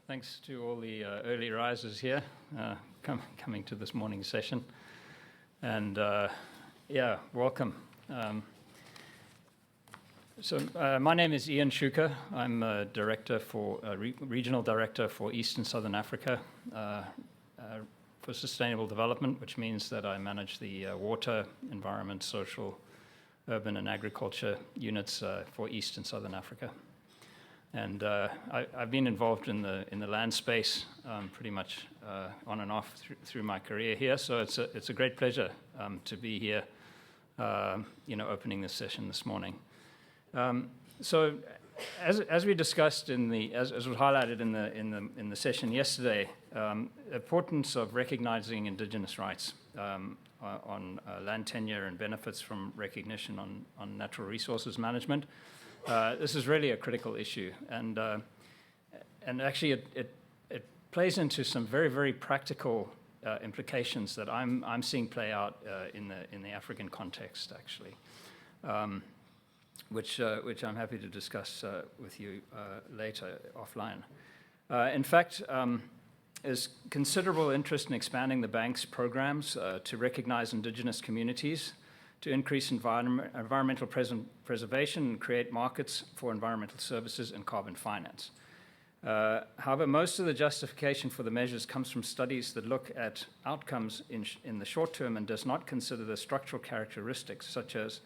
Thanks to all the early risers here coming to this morning's session. And yeah, welcome. My name is Ian Shuker. I'm a director for regional director for East and Southern Africa for sustainable development, which means that I manage the water, environment, social, urban, and agriculture units for East and Southern Africa. And I've been involved in the land space pretty much on and off through my career here. So it's a great pleasure to be here, opening this session this morning. So as we discussed as was highlighted in the session yesterday, importance of recognizing Indigenous rights on land tenure and benefits from recognition on natural resources management. This is really a critical issue, and actually it plays into some very, very practical implications that I'm seeing play out in the African context, actually, which I'm happy to discuss with you later offline. In fact, there's considerable interest in expanding the bank's programs to recognize Indigenous communities, to increase environmental preservation and create markets for environmental services and carbon finance. However, most of the justification for the measures comes from studies that look at outcomes in the short term and does not consider the structural characteristics such as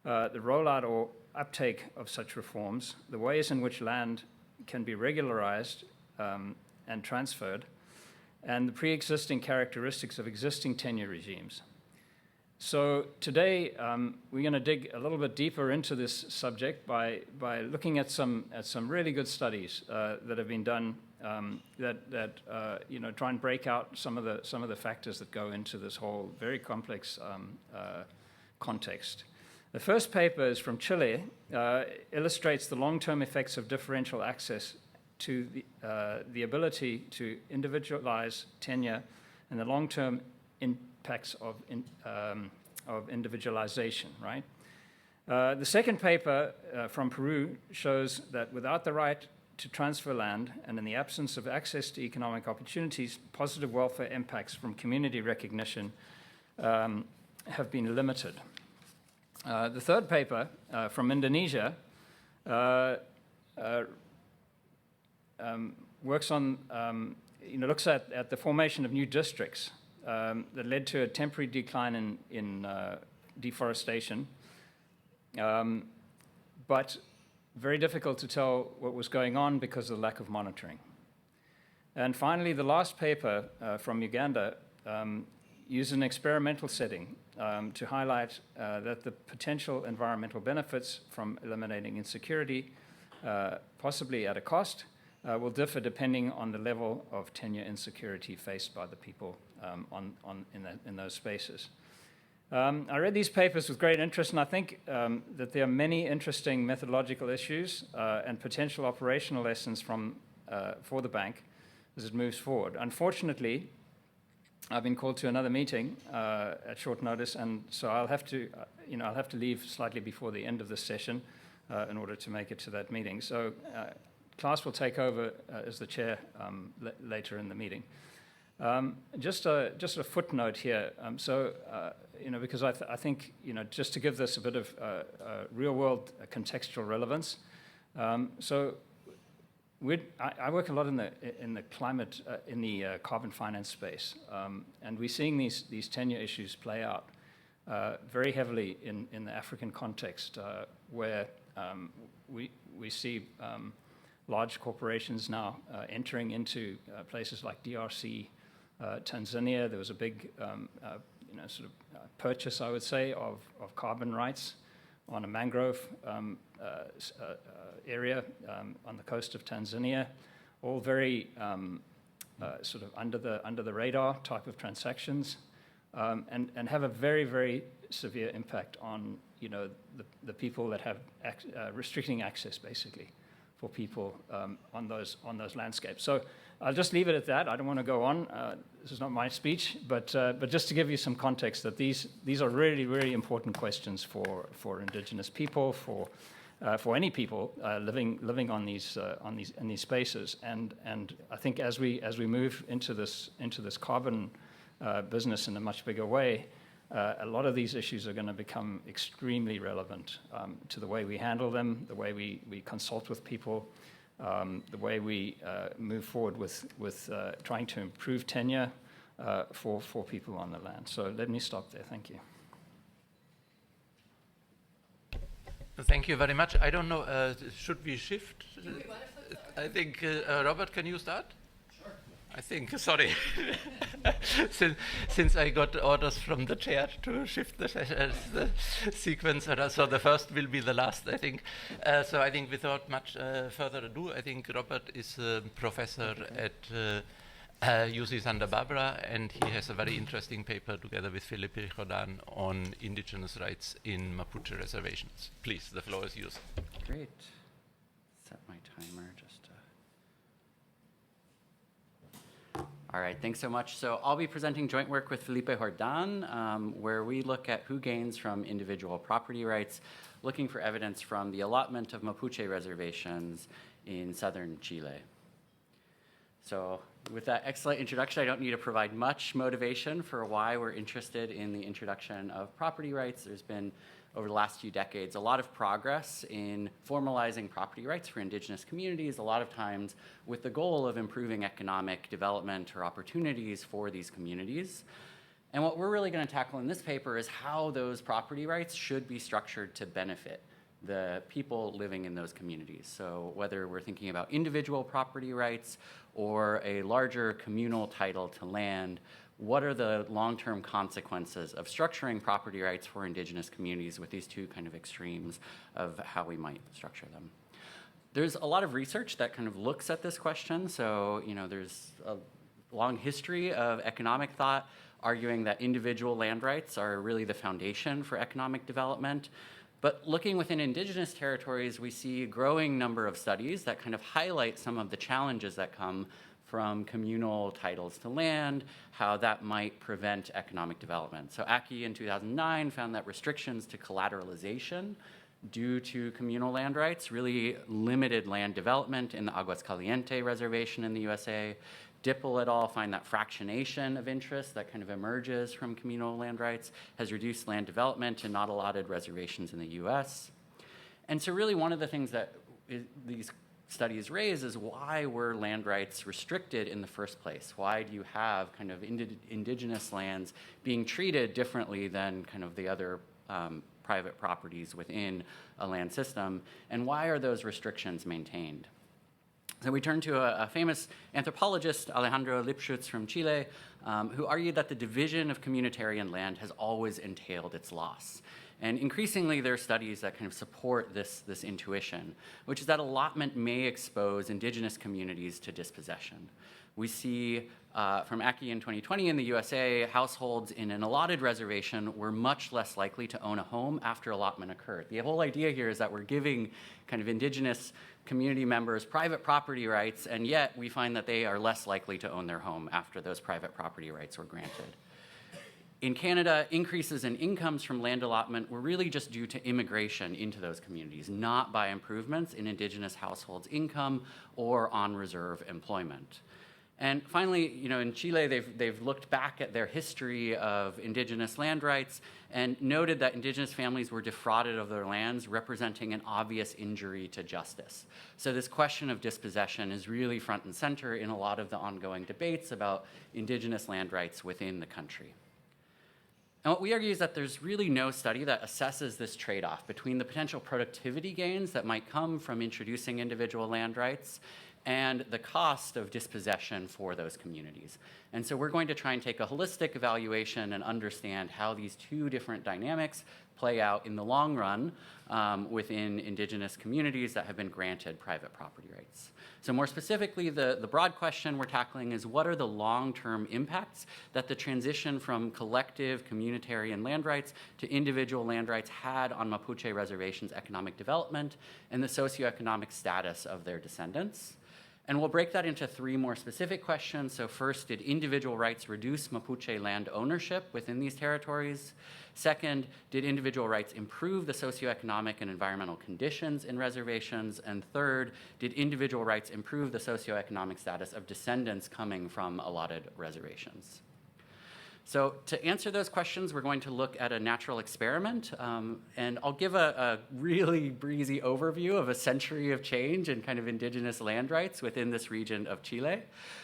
the rollout or uptake of such reforms, the ways in which land can be regularized and transferred, and the pre-existing characteristics of existing tenure regimes. So today we're going to dig a little bit deeper into this subject by looking at some really good studies that have been done that try and break out some of the factors that go into this whole very complex context. The first paper is from Chile, illustrates the long-term effects of differential access to the ability to individualize tenure and the long-term impacts of individualization, right? The second paper from Peru shows that without the right to transfer land and in the absence of access to economic opportunities, positive welfare impacts from community recognition have been limited. The third paper from Indonesia works on, looks at the formation of new districts that led to a temporary decline in deforestation, but very difficult to tell what was going on because of the lack of monitoring. And finally, the last paper from Uganda used an experimental setting to highlight that the potential environmental benefits from eliminating insecurity, possibly at a cost, will differ depending on the level of tenure insecurity faced by the people in those spaces. I read these papers with great interest, and I think that there are many interesting methodological issues and potential operational lessons for the bank as it moves forward. Unfortunately, I've been called to another meeting at short notice, and so I'll have to leave slightly before the end of this session in order to make it to that meeting. So Klaas will take over as the chair later in the meeting. Just a footnote here. Because I think just to give this a bit of real-world contextual relevance. I work a lot in the climate in the carbon finance space, and we're seeing these tenure issues play out very heavily in the African context, where we see large corporations now entering into places like DRC, Tanzania. There was a big purchase, I would say, of carbon rights on a mangrove area on the coast of Tanzania, all very under the radar type of transactions, and have a very, very severe impact on the people that have restricting access, basically, for people on those landscapes. So I'll just leave it at that. I don't want to go on. This is not my speech, but just to give you some context that these are really, really important questions for Indigenous people, for for any people living on these in these spaces. And I think as we move into this carbon business in a much bigger way, a lot of these issues are going to become extremely relevant to the way we handle them, the way we consult with people, the way we move forward with trying to improve tenure for people on the land. So let me stop there. Thank you. Thank you very much. I don't know, should we shift? I think, Robert, can you start? Sure. I think, sorry. since I got orders from the chair to shift the sequence, so the first will be the last, I think. So I think without much further ado, I think Robert is a professor at UC Santa Barbara, and he has a very interesting paper together with Felipe Jordan on indigenous rights in Mapuche reservations. Please, the floor is yours. Great. Set my timer just to... All right, thanks so much. So I'll be presenting joint work with Felipe Jordan, where we look at who gains from individual property rights, looking for evidence from the allotment of Mapuche reservations in southern Chile. So with that excellent introduction, I don't need to provide much motivation for why we're interested in the introduction of property rights. There's been, over the last few decades, a lot of progress in formalizing property rights for indigenous communities, a lot of times with the goal of improving economic development or opportunities for these communities. And what we're really going to tackle in this paper is how those property rights should be structured to benefit the people living in those communities. So whether we're thinking about individual property rights or a larger communal title to land, what are the long-term consequences of structuring property rights for indigenous communities with these two kind of extremes of how we might structure them? There's a lot of research that kind of looks at this question. So, there's a long history of economic thought arguing that individual land rights are really the foundation for economic development. But looking within indigenous territories, we see a growing number of studies that kind of highlight some of the challenges that come from communal titles to land, how that might prevent economic development. So Aki in 2009 found that restrictions to collateralization due to communal land rights really limited land development in the Aguas Caliente reservation in the USA. Dipple et al. Find that fractionation of interest that kind of emerges from communal land rights has reduced land development in not allotted reservations in the US. And so really one of the things that these studies raise is why were land rights restricted in the first place? Why do you have kind of indigenous lands being treated differently than kind of the other private properties within a land system? And why are those restrictions maintained? So we turn to a famous anthropologist, Alejandro Lipschutz from Chile, who argued that the division of communitarian land has always entailed its loss. And increasingly, there are studies that kind of support this intuition, which is that allotment may expose indigenous communities to dispossession. We see from Aki in 2020 in the USA, households in an allotted reservation were much less likely to own a home after allotment occurred. The whole idea here is that we're giving kind of indigenous community members private property rights, and yet we find that they are less likely to own their home after those private property rights were granted. In Canada, increases in incomes from land allotment were really just due to immigration into those communities, not by improvements in indigenous households' income or on-reserve employment. And finally, in Chile, they've looked back at their history of indigenous land rights and noted that indigenous families were defrauded of their lands, representing an obvious injury to justice. So this question of dispossession is really front and center in a lot of the ongoing debates about indigenous land rights within the country. And what we argue is that there's really no study that assesses this trade-off between the potential productivity gains that might come from introducing individual land rights and the cost of dispossession for those communities. And so we're going to try and take a holistic evaluation and understand how these two different dynamics play out in the long run within indigenous communities that have been granted private property rights. So more specifically, the broad question we're tackling is what are the long-term impacts that the transition from collective communitarian land rights to individual land rights had on Mapuche reservations' economic development and the socioeconomic status of their descendants? And we'll break that into three more specific questions. So first, did individual rights reduce Mapuche land ownership within these territories? Second, did individual rights improve the socioeconomic and environmental conditions in reservations? And third, did individual rights improve the socioeconomic status of descendants coming from allotted reservations? So to answer those questions, we're going to look at a natural experiment, and I'll give a really breezy overview of a century of change in kind of indigenous land rights within this region of Chile.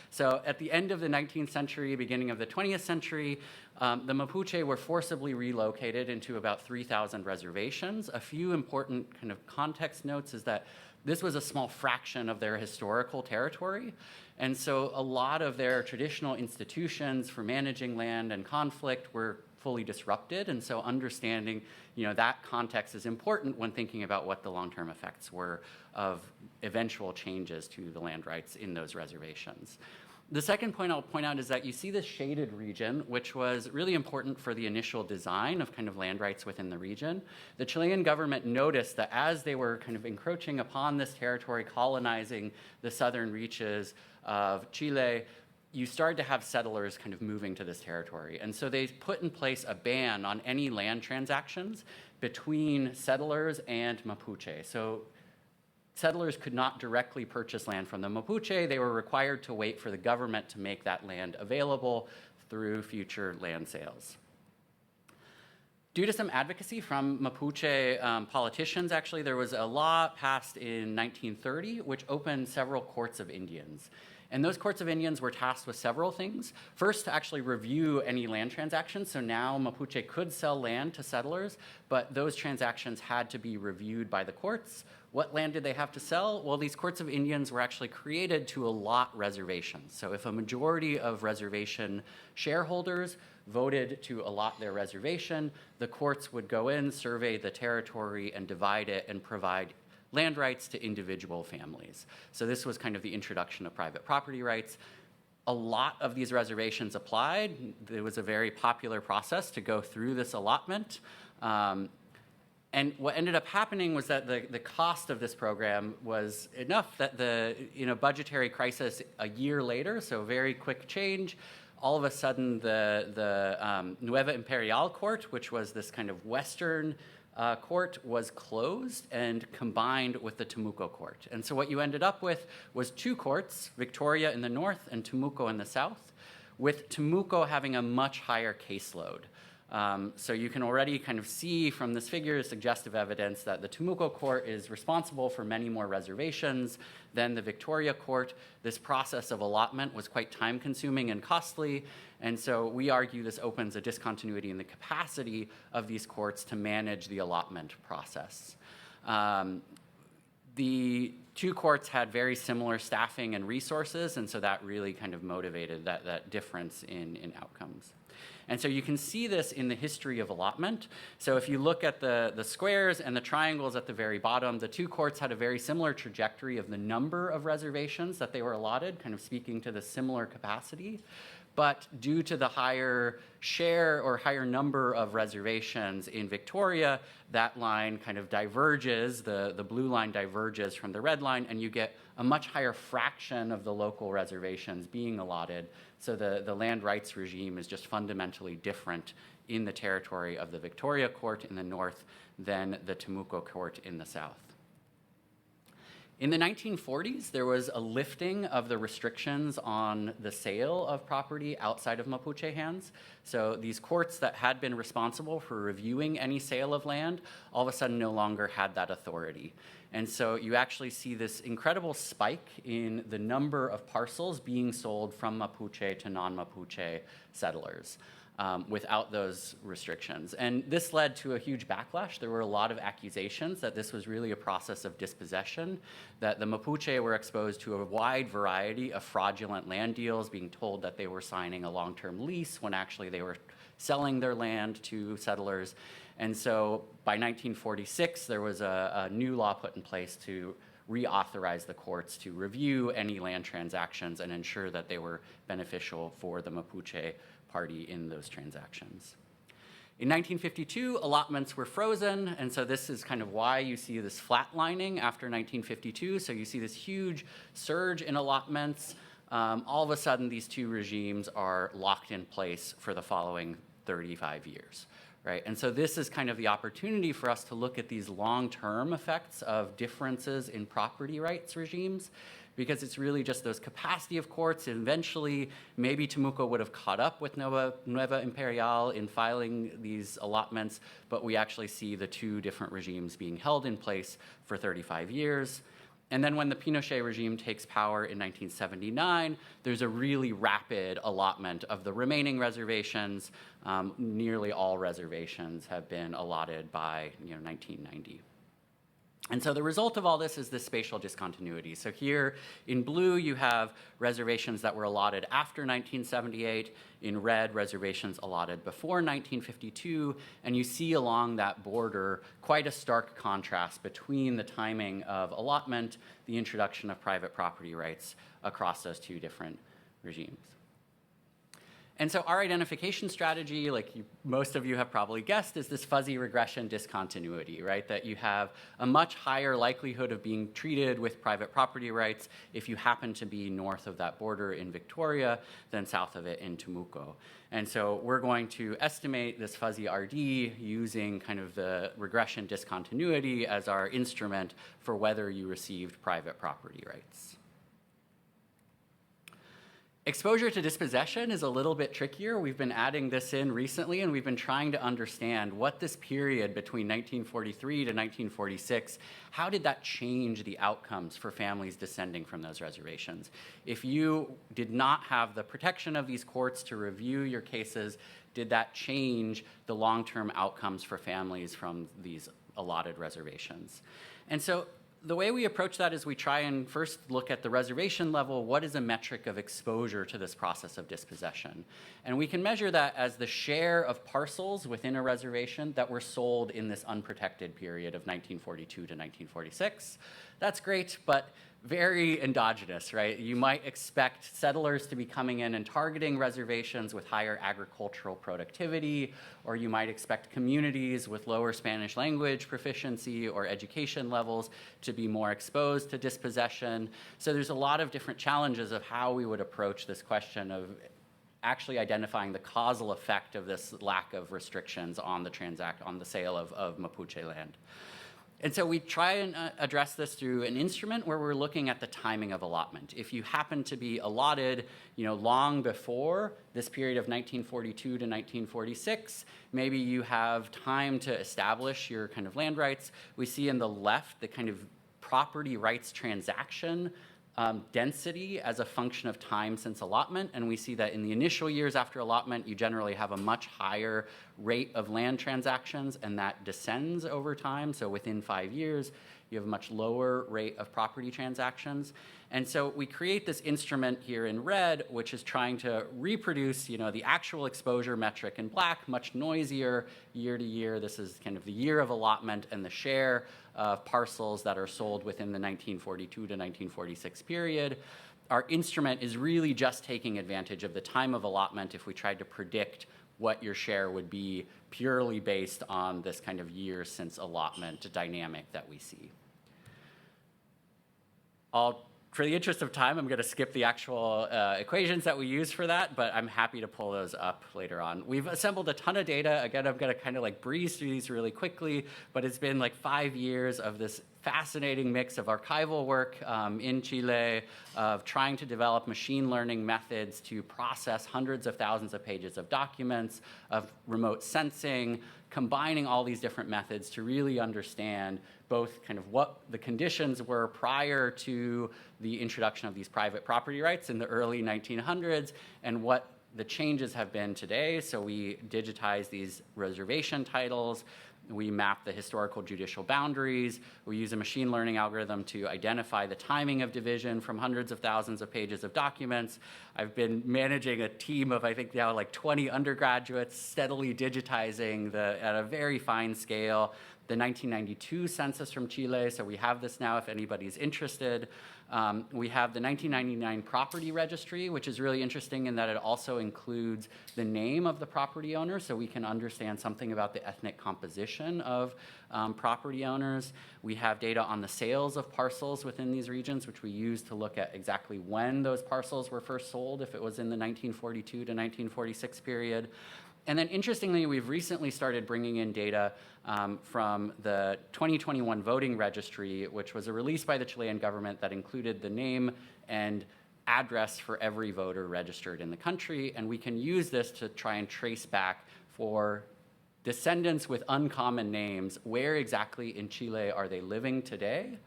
So at the end of the 19th century, beginning of the 20th century, the Mapuche were forcibly relocated into about 3,000 reservations. A few important kind of context notes is that this was a small fraction of their historical territory. And so a lot of their traditional institutions for managing land and conflict were fully disrupted. And so understanding, that context is important when thinking about what the long-term effects were of eventual changes to the land rights in those reservations. The second point I'll point out is that you see this shaded region, which was really important for the initial design of kind of land rights within the region. The Chilean government noticed that as they were kind of encroaching upon this territory, colonizing the southern reaches of Chile, you started to have settlers kind of moving to this territory. And so they put in place a ban on any land transactions between settlers and Mapuche. So settlers could not directly purchase land from the Mapuche. They were required to wait for the government to make that land available through future land sales. Due to some advocacy from Mapuche politicians, actually, there was a law passed in 1930 which opened several courts of Indians. And those courts of Indians were tasked with several things. First, to actually review any land transactions. So now Mapuche could sell land to settlers, but those transactions had to be reviewed by the courts. What land did they have to sell? Well, these courts of Indians were actually created to allot reservations. So if a majority of reservation shareholders voted to allot their reservation, the courts would go in, survey the territory, and divide it and provide land rights to individual families. So this was kind of the introduction of private property rights. A lot of these reservations applied. It was a very popular process to go through this allotment. And what ended up happening was that the cost of this program was enough that the budgetary crisis a year later, so very quick change, all of a sudden the Nueva Imperial Court, which was this kind of Western court, was closed and combined with the Temuco Court. And so what you ended up with was two courts, Victoria in the north and Temuco in the south, with Temuco having a much higher caseload. So you can already kind of see from this figure suggestive evidence that the Temuco Court is responsible for many more reservations than the Victoria Court. This process of allotment was quite time-consuming and costly, and so we argue this opens a discontinuity in the capacity of these courts to manage the allotment process. The two courts had very similar staffing and resources, and so that really kind of motivated that difference in outcomes. And so you can see this in the history of allotment. So if you look at the squares and the triangles at the very bottom, the two courts had a very similar trajectory of the number of reservations that they were allotted, kind of speaking to the similar capacity. But due to the higher share or higher number of reservations in Victoria, that line kind of diverges, the blue line diverges from the red line, and you get a much higher fraction of the local reservations being allotted. So the land rights regime is just fundamentally different in the territory of the Victoria Court in the north than the Temuco Court in the south. In the 1940s, there was a lifting of the restrictions on the sale of property outside of Mapuche hands. So these courts that had been responsible for reviewing any sale of land all of a sudden no longer had that authority. And so you actually see this incredible spike in the number of parcels being sold from Mapuche to non-Mapuche settlers. Without those restrictions. And this led to a huge backlash. There were a lot of accusations that this was really a process of dispossession, that the Mapuche were exposed to a wide variety of fraudulent land deals, being told that they were signing a long-term lease when actually they were selling their land to settlers. And so by 1946, there was a new law put in place to reauthorize the courts to review any land transactions and ensure that they were beneficial for the Mapuche party in those transactions. In 1952, allotments were frozen, and so this is kind of why you see this flatlining after 1952. So you see this huge surge in allotments. All of a sudden, these two regimes are locked in place for the following 35 years, right? And so this is kind of the opportunity for us to look at these long-term effects of differences in property rights regimes, because it's really just those capacity of courts. And eventually, maybe Temuco would have caught up with Nueva Imperial in filing these allotments, but we actually see the two different regimes being held in place for 35 years. And then when the Pinochet regime takes power in 1979, there's a really rapid allotment of the remaining reservations. Nearly all reservations have been allotted by 1990. And so the result of all this is this spatial discontinuity. So here in blue, you have reservations that were allotted after 1978. In red, reservations allotted before 1952. And you see along that border quite a stark contrast between the timing of allotment, the introduction of private property rights across those two different regimes. And so our identification strategy, like most of you have probably guessed, is this fuzzy regression discontinuity, right? That you have a much higher likelihood of being treated with private property rights if you happen to be north of that border in Victoria than south of it in Temuco. And so we're going to estimate this fuzzy RD using kind of the regression discontinuity as our instrument for whether you received private property rights. Exposure to dispossession is a little bit trickier. We've been adding this in recently, and we've been trying to understand what this period between 1943 to 1946, how did that change the outcomes for families descending from those reservations? If you did not have the protection of these courts to review your cases, did that change the long-term outcomes for families from these allotted reservations? And so the way we approach that is we try and first look at the reservation level. What is a metric of exposure to this process of dispossession? And we can measure that as the share of parcels within a reservation that were sold in this unprotected period of 1942 to 1946. That's great, but very endogenous, right? You might expect settlers to be coming in and targeting reservations with higher agricultural productivity, or you might expect communities with lower Spanish language proficiency or education levels to be more exposed to dispossession. So there's a lot of different challenges of how we would approach this question of actually identifying the causal effect of this lack of restrictions on the sale of Mapuche land. And so we try and address this through an instrument where we're looking at the timing of allotment. If you happen to be allotted, long before this period of 1942 to 1946, maybe you have time to establish your kind of land rights. We see in the left the kind of property rights transaction density as a function of time since allotment, and we see that in the initial years after allotment, you generally have a much higher rate of land transactions, and that descends over time. So within 5 years, you have a much lower rate of property transactions. And so we create this instrument here in red, which is trying to reproduce, the actual exposure metric in black, much noisier year to year. This is kind of the year of allotment and the share of parcels that are sold within the 1942 to 1946 period. Our instrument is really just taking advantage of the time of allotment if we tried to predict what your share would be purely based on this kind of year since allotment dynamic that we see. For the interest of time, I'm going to skip the actual equations that we use for that, but I'm happy to pull those up later on. We've assembled a ton of data. Again, I'm going to kind of breeze through these really quickly, but it's been 5 years of this fascinating mix of archival work in Chile, of trying to develop machine learning methods to process hundreds of thousands of pages of documents, of remote sensing, combining all these different methods to really understand both kind of what the conditions were prior to the introduction of these private property rights in the early 1900s and what the changes have been today. So we digitize these reservation titles. We map the historical judicial boundaries. We use a machine learning algorithm to identify the timing of division from hundreds of thousands of pages of documents. I've been managing a team of, I think now 20 undergraduates, steadily digitizing at a very fine scale the 1992 census from Chile. So we have this now if anybody's interested. We have the 1999 property registry, which is really interesting in that it also includes the name of the property owner, so we can understand something about the ethnic composition of property owners. We have data on the sales of parcels within these regions, which we use to look at exactly when those parcels were first sold, if it was in the 1942 to 1946 period. And then interestingly, we've recently started bringing in data from the 2021 voting registry, which was a release by the Chilean government that included the name and address for every voter registered in the country. And we can use this to try and trace back for descendants with uncommon names, where exactly in Chile are they living today,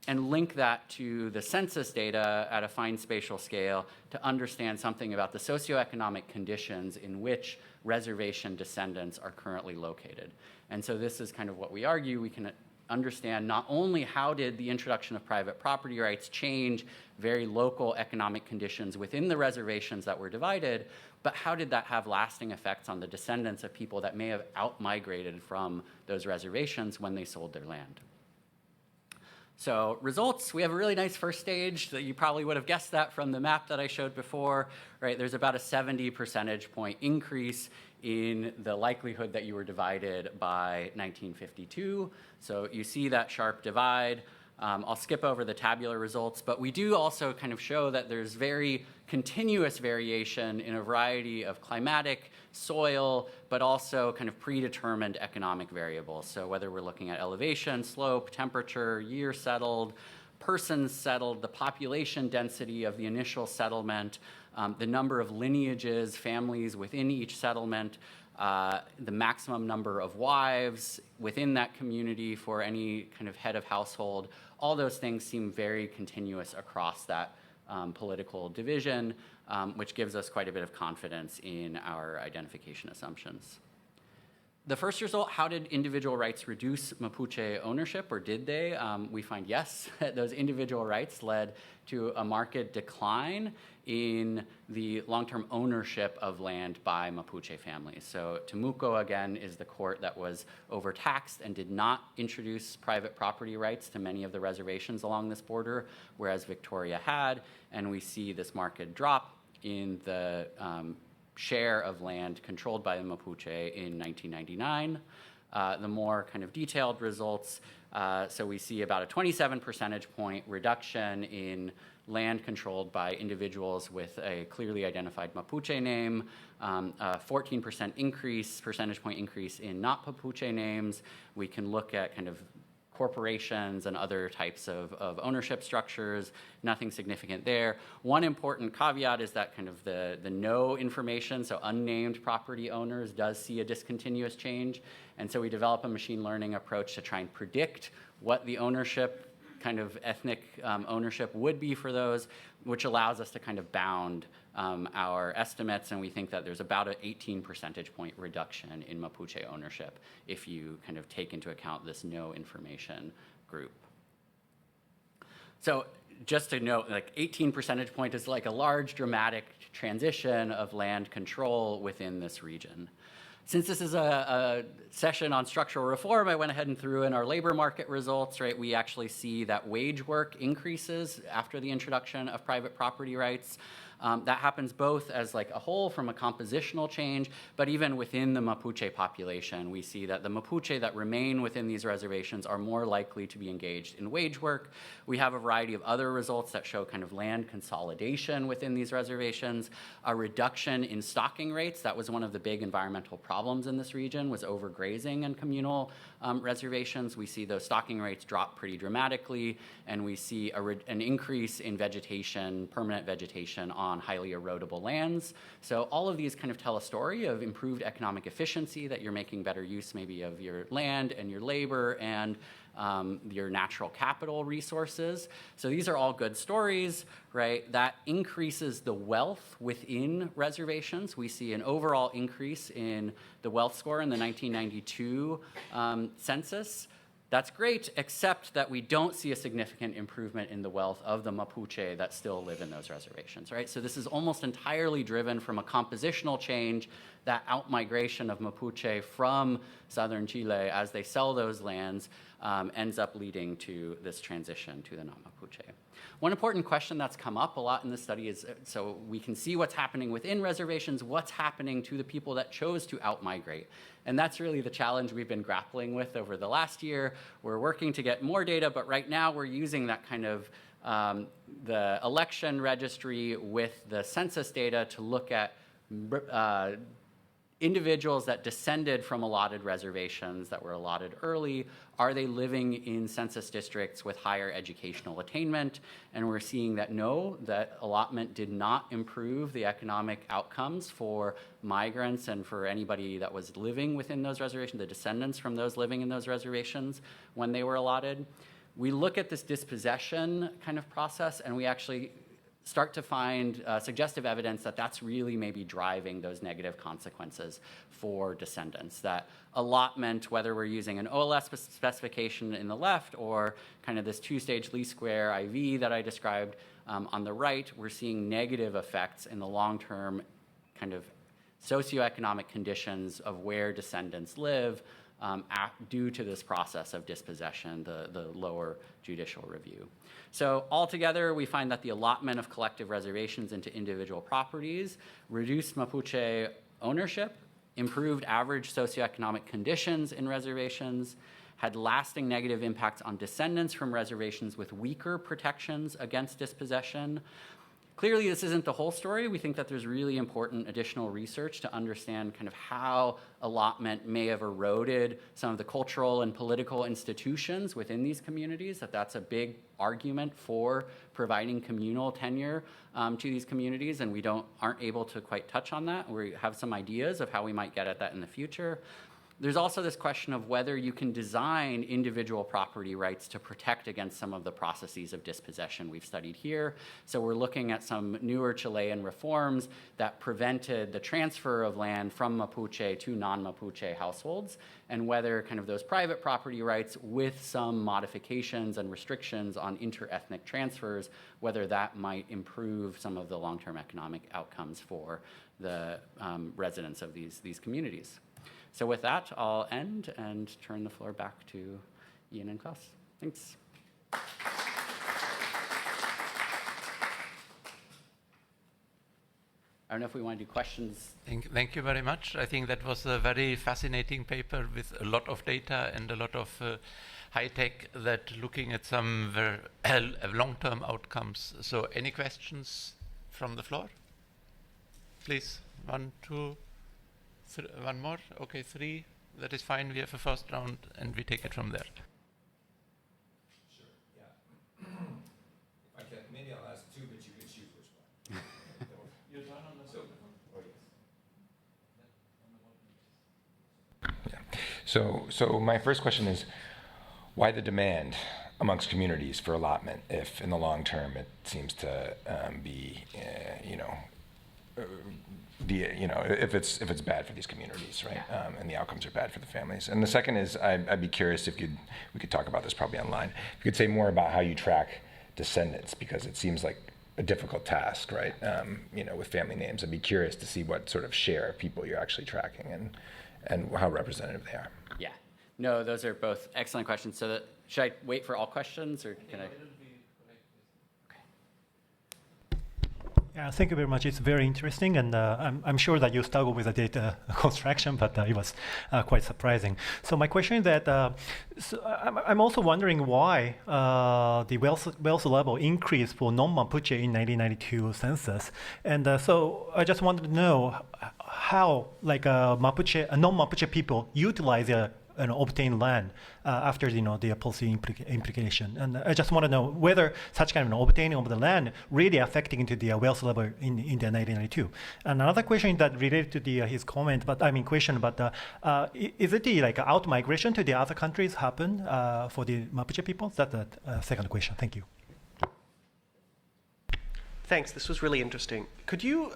and link that to the census data at a fine spatial scale to understand something about the socioeconomic conditions in which reservation descendants are currently located. And so this is kind of what we argue. We can understand not only how did the introduction of private property rights change very local economic conditions within the reservations that were divided, but how did that have lasting effects on the descendants of people that may have out-migrated from those reservations when they sold their land. So results, we have a really nice first stage that you probably would have guessed that from the map that I showed before, right? There's about a 70 percentage point increase in the likelihood that you were divided by 1952. So you see that sharp divide. I'll skip over the tabular results, but we do also kind of show that there's very continuous variation in a variety of climatic, soil, but also kind of predetermined economic variables. So whether we're looking at elevation, slope, temperature, year settled, persons settled, the population density of the initial settlement, the number of lineages, families within each settlement, the maximum number of wives within that community for any kind of head of household, all those things seem very continuous across that political division, which gives us quite a bit of confidence in our identification assumptions. The first result, how did individual rights reduce Mapuche ownership, or did they? We find yes, those individual rights led to a marked decline in the long-term ownership of land by Mapuche families. So Temuco, again, is the court that was overtaxed and did not introduce private property rights to many of the reservations along this border, whereas Victoria had, and we see this marked drop in the share of land controlled by the Mapuche in 1999. The more kind of detailed results, so we see about a 27 percentage point reduction in land controlled by individuals with a clearly identified Mapuche name, a 14% percentage point increase in not Mapuche names. We can look at kind of corporations and other types of ownership structures, nothing significant there. One important caveat is that kind of the no information, so unnamed property owners, does see a discontinuous change. And so we develop a machine learning approach to try and predict what the ownership, kind of ethnic ownership would be for those, which allows us to kind of bound our estimates, and we think that there's about an 18 percentage point reduction in Mapuche ownership if you kind of take into account this no information group. So just to note, like 18 percentage point is like a large dramatic transition of land control within this region. Since this is a session on structural reform, I went ahead and threw in our labor market results, right? We actually see that wage work increases after the introduction of private property rights. That happens both as like a whole from a compositional change, but even within the Mapuche population, we see that the Mapuche that remain within these reservations are more likely to be engaged in wage work. We have a variety of other results that show kind of land consolidation within these reservations, a reduction in stocking rates. That was one of the big environmental problems in this region, was overgrazing and communal reservations. We see those stocking rates drop pretty dramatically, and we see an increase in vegetation, permanent vegetation on highly erodible lands. So all of these kind of tell a story of improved economic efficiency, that you're making better use maybe of your land and your labor and your natural capital resources. So these are all good stories, right? That increases the wealth within reservations. We see an overall increase in the wealth score in the 1992 census. That's great, except that we don't see a significant improvement in the wealth of the Mapuche that still live in those reservations, right? So this is almost entirely driven from a compositional change, that out-migration of Mapuche from southern Chile as they sell those lands ends up leading to this transition to the non-Mapuche. One important question that's come up a lot in the study is, so we can see what's happening within reservations, what's happening to the people that chose to outmigrate. And that's really the challenge we've been grappling with over the last year. We're working to get more data, but right now we're using that kind of the election registry with the census data to look at individuals that descended from allotted reservations that were allotted early. Are they living in census districts with higher educational attainment? And we're seeing that no, that allotment did not improve the economic outcomes for migrants and for anybody that was living within those reservations, the descendants from those living in those reservations when they were allotted. We look at this dispossession kind of process, and we actually start to find suggestive evidence that that's really maybe driving those negative consequences for descendants. That allotment, whether we're using an OLS specification in the left or kind of this two-stage least square IV that I described on the right, we're seeing negative effects in the long-term kind of socioeconomic conditions of where descendants live due to this process of dispossession, the lower judicial review. So altogether, we find that the allotment of collective reservations into individual properties reduced Mapuche ownership, improved average socioeconomic conditions in reservations, had lasting negative impacts on descendants from reservations with weaker protections against dispossession. Clearly, this isn't the whole story. We think that there's really important additional research to understand kind of how allotment may have eroded some of the cultural and political institutions within these communities, that's a big argument for providing communal tenure to these communities, and we aren't able to quite touch on that. We have some ideas of how we might get at that in the future. There's also this question of whether you can design individual property rights to protect against some of the processes of dispossession we've studied here. So we're looking at some newer Chilean reforms that prevented the transfer of land from Mapuche to non-Mapuche households, and whether kind of those private property rights with some modifications and restrictions on inter-ethnic transfers, whether that might improve some of the long-term economic outcomes for the residents of these communities. So with that, I'll end and turn the floor back to Ian and Klaus. Thanks. I don't know if we want to do questions. Thank you very much. I think that was a very fascinating paper with a lot of data and a lot of high tech that looking at some very long-term outcomes. So any questions from the floor? Please, 1, 2, one more? Okay, 3. That is fine. We have a first round and we take it from there. Sure, yeah. If I can, maybe I'll ask 2, but you can choose which one. You're done on the So my first question is, why the demand amongst communities for allotment if in the long term it seems to be, if it's bad for these communities, right? And the outcomes are bad for the families. And the second is, I'd be curious if we could talk about this probably online. If you could say more about how you track descendants, because it seems like a difficult task, right? With family names, I'd be curious to see what sort of share of people you're actually tracking and how representative they are. Yeah, no, those are both excellent questions. So should I wait for all questions, or can I? Yeah, thank you very much. It's very interesting, and I'm sure that you struggle with the data construction, but it was quite surprising. So my question is that I'm also wondering why the wealth level increased for non-Mapuche in 1992 census, and so I just wanted to know how, like non-Mapuche people utilize their obtain land after the policy implication, and I just want to know whether such kind of obtaining of the land really affecting into the wealth level in the 1992. And another question that related to his comment, but is it the out migration to the other countries happen for the Mapuche people? That's the second question. Thank you. Thanks. This was really interesting. Could you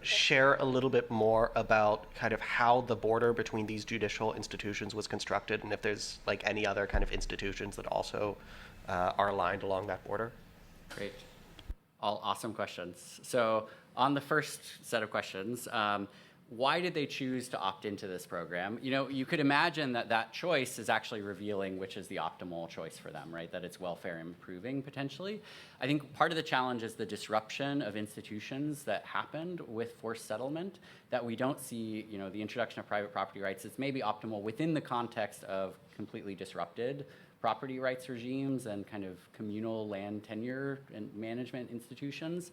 share a little bit more about kind of how the border between these judicial institutions was constructed, and if there's any other kind of institutions that also are aligned along that border? Great. All awesome questions. So on the first set of questions, Why did they choose to opt into this program? You know, you could imagine that that choice is actually revealing which is the optimal choice for them, right? That it's welfare improving potentially. I think part of the challenge is the disruption of institutions that happened with forced settlement, that we don't see, you know, the introduction of private property rights. It's maybe optimal within the context of completely disrupted property rights regimes and kind of communal land tenure and management institutions.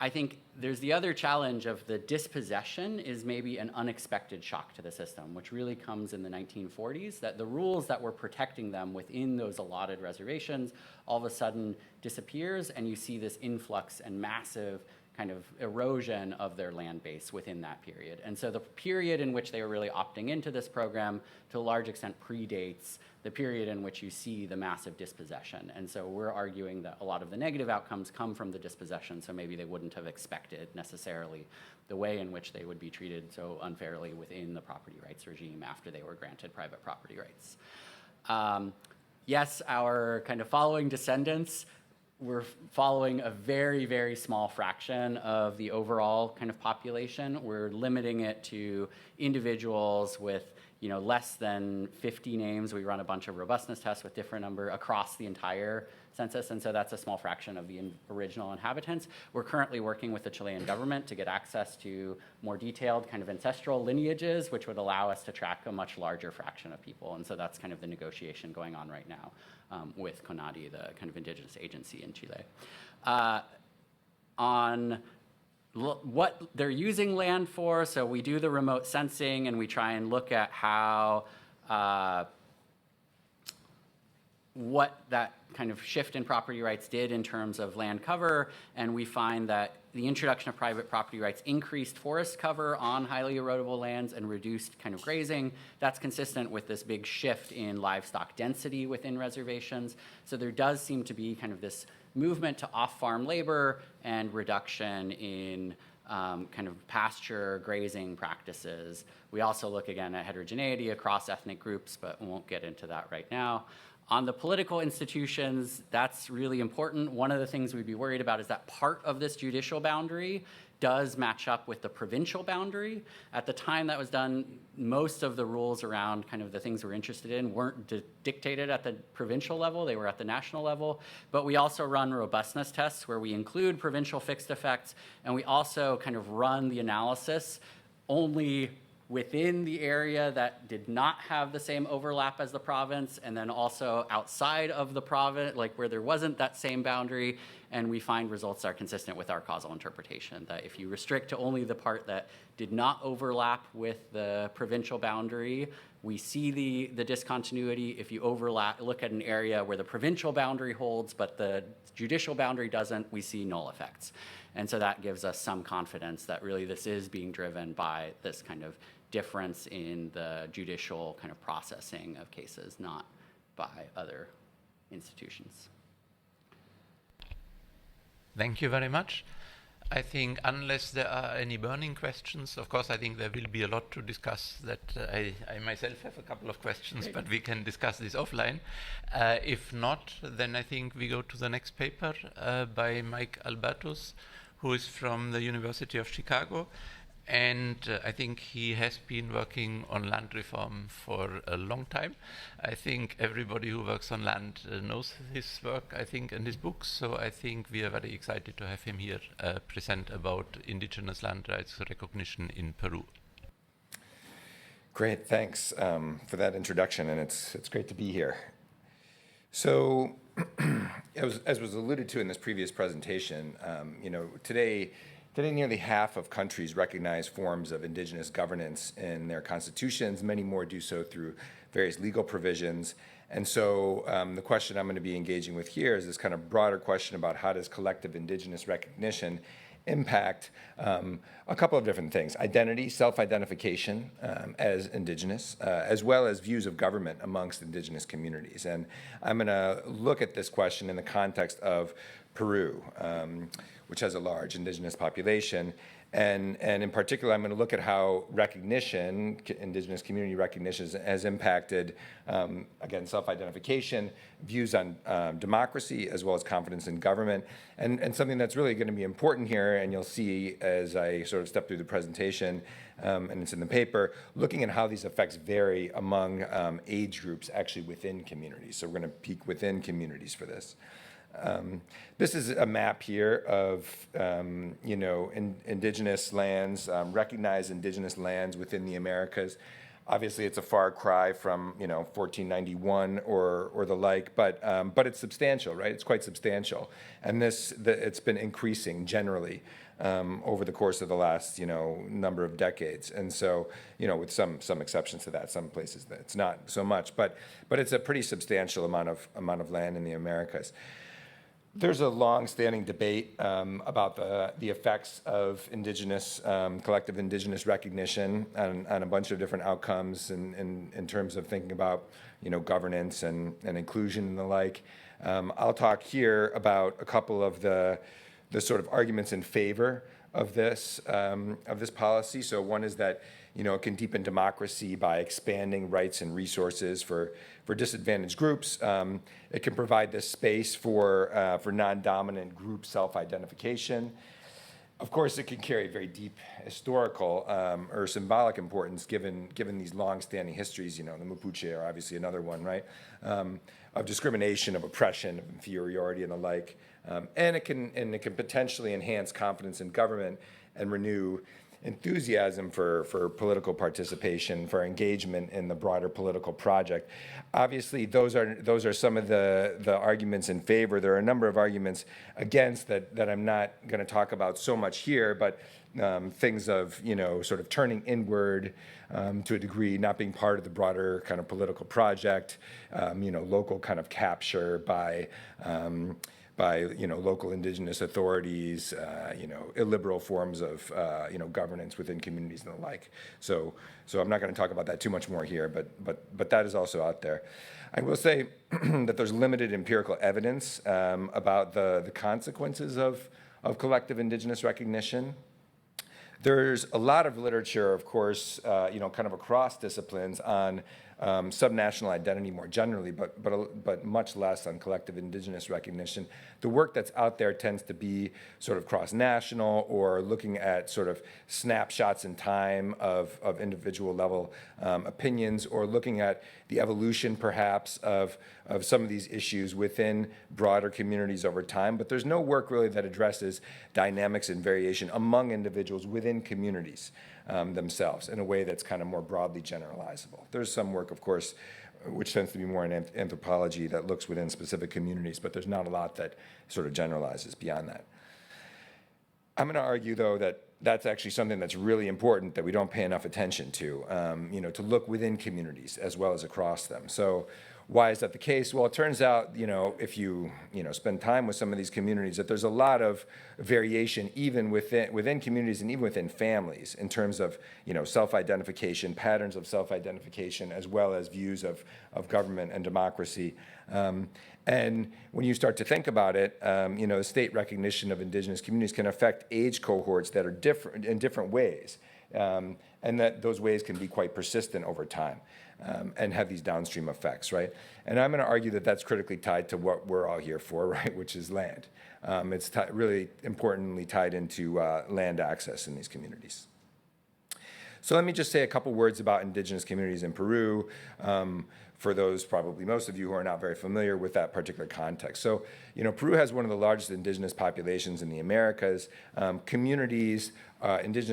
I think there's the other challenge of the dispossession is maybe an unexpected shock to the system, which really comes in the 1940s, that the rules that were protecting them within those allotted reservations all of a sudden disappears, and you see this influx and massive kind of erosion of their land base within that period. And so the period in which they were really opting into this program to a large extent predates the period in which you see the massive dispossession. And so we're arguing that a lot of the negative outcomes come from the dispossession, so maybe they wouldn't have expected necessarily the way in which they would be treated so unfairly within the property rights regime after they were granted private property rights. Yes, our kind of following descendants, we're following a very, very small fraction of the overall kind of population. We're limiting it to individuals with, you know, less than 50 names. We run a bunch of robustness tests with different number across the entire census, and so that's a small fraction of the original inhabitants. We're currently working with the Chilean government to get access to more detailed kind of ancestral lineages, which would allow us to track a much larger fraction of people, and so that's kind of the negotiation going on right now with CONADI, the kind of indigenous agency in Chile. On what they're using land for, so we do the remote sensing and we try and look at how what that kind of shift in property rights did in terms of land cover, and we find that the introduction of private property rights increased forest cover on highly erodible lands and reduced kind of grazing. That's consistent with this big shift in livestock density within reservations. So there does seem to be kind of this movement to off-farm labor and reduction in kind of pasture grazing practices. We also look again at heterogeneity across ethnic groups, but we won't get into that right now. On the political institutions, that's really important. One of the things we'd be worried about is that part of this judicial boundary does match up with the provincial boundary. At the time that was done, most of the rules around kind of the things we're interested in weren't dictated at the provincial level, they were at the national level. But we also run robustness tests where we include provincial fixed effects, and we also kind of run the analysis only within the area that did not have the same overlap as the province, and then also outside of the province, like where there wasn't that same boundary, and we find results that are consistent with our causal interpretation, that if you restrict to only the part that did not overlap with the provincial boundary, we see the discontinuity. If you look at an area where the provincial boundary holds, but the judicial boundary doesn't, we see null effects. And so that gives us some confidence that really this is being driven by this kind of difference in the judicial kind of processing of cases, not by other institutions. Thank you very much. I think unless there are any burning questions, of course I think there will be a lot to discuss that I myself have a couple of questions, Great. But we can discuss this offline. If not, then I think we go to the next paper by Mike Albertus, who is from the University of Chicago. And I think he has been working on land reform for a long time. I think everybody who works on land knows his work, I think, and his books. So I think we are very excited to have him here present about indigenous land rights recognition in Peru. Great, thanks for that introduction, and it's great to be here. So, as was alluded to in this previous presentation, today nearly half of countries recognize forms of indigenous governance in their constitutions. Many more do so through various legal provisions. And so the question I'm going to be engaging with here is this kind of broader question about how does collective indigenous recognition impact a couple of different things: identity, self-identification as indigenous, as well as views of government amongst indigenous communities. And I'm going to look at this question in the context of Peru, which has a large indigenous population. And in particular, I'm going to look at how recognition, indigenous community recognition, has impacted, again, self-identification, views on democracy, as well as confidence in government. And something that's really going to be important here, and you'll see as I sort of step through the presentation, and it's in the paper, looking at how these effects vary among age groups actually within communities. So we're going to peek within communities for this. This is a map here of, indigenous lands, recognized indigenous lands within the Americas. Obviously, it's a far cry from, 1491 or the like, but it's substantial, right? It's quite substantial. And it's been increasing generally over the course of the last, number of decades. And so, with some exceptions to that, some places that it's not so much, but it's a pretty substantial amount of land in the Americas. There's a long-standing debate about the effects of indigenous, collective indigenous recognition on a bunch of different outcomes in terms of thinking about, governance and inclusion and the like. I'll talk here about a couple of the sort of arguments in favor of this policy. So one is that, it can deepen democracy by expanding rights and resources for disadvantaged groups. It can provide this space for non-dominant group self-identification. Of course, it can carry very deep historical or symbolic importance given these long-standing histories. The Mapuche are obviously another one, right? Of discrimination, of oppression, of inferiority, and the like. And it can potentially enhance confidence in government and renew enthusiasm for political participation, for engagement in the broader political project. Obviously, those are some of the arguments in favor. There are a number of arguments against that I'm not going to talk about so much here, but things of, sort of turning inward to a degree, not being part of the broader kind of political project, local kind of capture by local indigenous authorities, illiberal forms of governance within communities and the like. So I'm not going to talk about that too much more here, but that is also out there. I will say that there's limited empirical evidence about the consequences of collective indigenous recognition. There's a lot of literature, of course, kind of across disciplines on subnational identity more generally, but much less on collective indigenous recognition. The work that's out there tends to be sort of cross-national or looking at sort of snapshots in time of individual level opinions, or looking at the evolution perhaps of some of these issues within broader communities over time. But there's no work really that addresses dynamics and variation among individuals within communities themselves in a way that's kind of more broadly generalizable. There's some work, of course, which tends to be more in anthropology that looks within specific communities, but there's not a lot that sort of generalizes beyond that. I'm going to argue, though, that that's actually something that's really important that we don't pay enough attention to, to look within communities as well as across them. So why is that the case? Well, it turns out, if you spend time with some of these communities, that there's a lot of variation even within communities and even within families in terms of, self-identification, patterns of self-identification, as well as views of government and democracy. And when you start to think about it, state recognition of indigenous communities can affect age cohorts that are different in different ways, and that those ways can be quite persistent over time. And have these downstream effects, right? And I'm going to argue that that's critically tied to what we're all here for, right, which is land. It's really importantly tied into land access in these communities. So let me just say a couple words about indigenous communities in Peru, for those, probably most of you, who are not very familiar with that particular context. So, Peru has one of the largest indigenous populations in the Americas. Indigenous